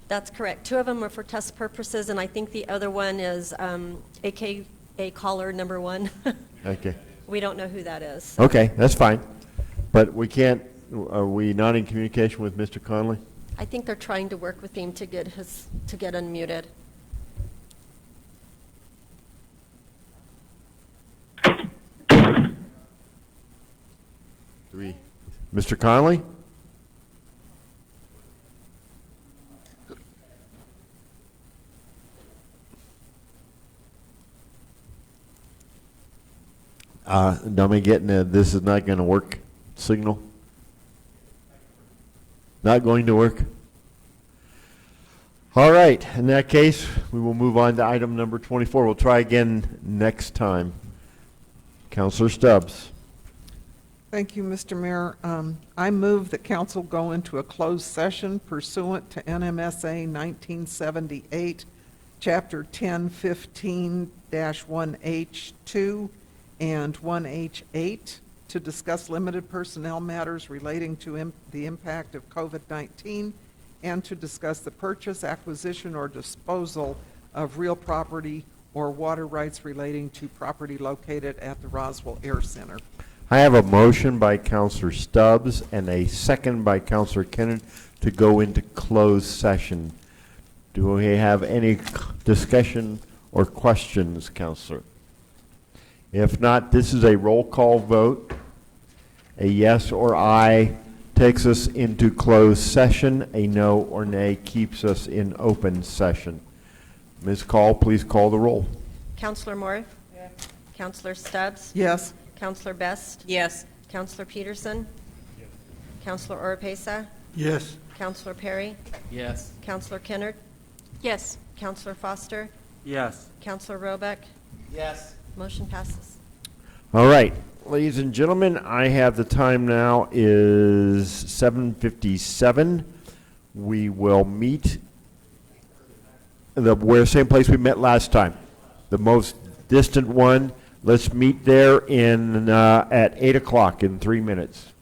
That's correct. 2 of them are for test purposes, and I think the other one is AKA caller number 1. Okay. We don't know who that is. So. Okay, that's fine. But we can't, are we not in communication with Mr. Conley? I think they're trying to work with him to get unmuted. Mr. Conley? Am I getting this is not going to work signal? Not going to work? All right. In that case, we will move on to item number 24. We'll try again next time. Councilor Stubbs. Thank you, Mr. Mayor. I move that council go into a closed session pursuant to NMSA 1978, Chapter 1015-1H2 and 1H8 to discuss limited personnel matters relating to the impact of COVID-19 and to discuss the purchase, acquisition, or disposal of real property or water rights relating to property located at the Roswell Air Center. I have a motion by Councilor Stubbs and a second by Councilor Kennard to go into closed session. Do we have any discussion or questions, Councilor? If not, this is a roll call vote. A yes or aye takes us into closed session. A no or nay keeps us in open session. Ms. Call, please call the roll. Counselor Moore? Yes. Counselor Stubbs? Yes. Counselor Best? Yes. Counselor Peterson? Yes. Counselor Oropesa? Yes. Counselor Perry? Yes. Counselor Kennard? Yes. Counselor Foster? Yes. Counselor Roebuck? Yes. Motion passes. All right, ladies and gentlemen, I have the time now is 7:57. We will meet the same place we met last time, the most distant one. Let's meet there in at 8 o'clock in 3 minutes.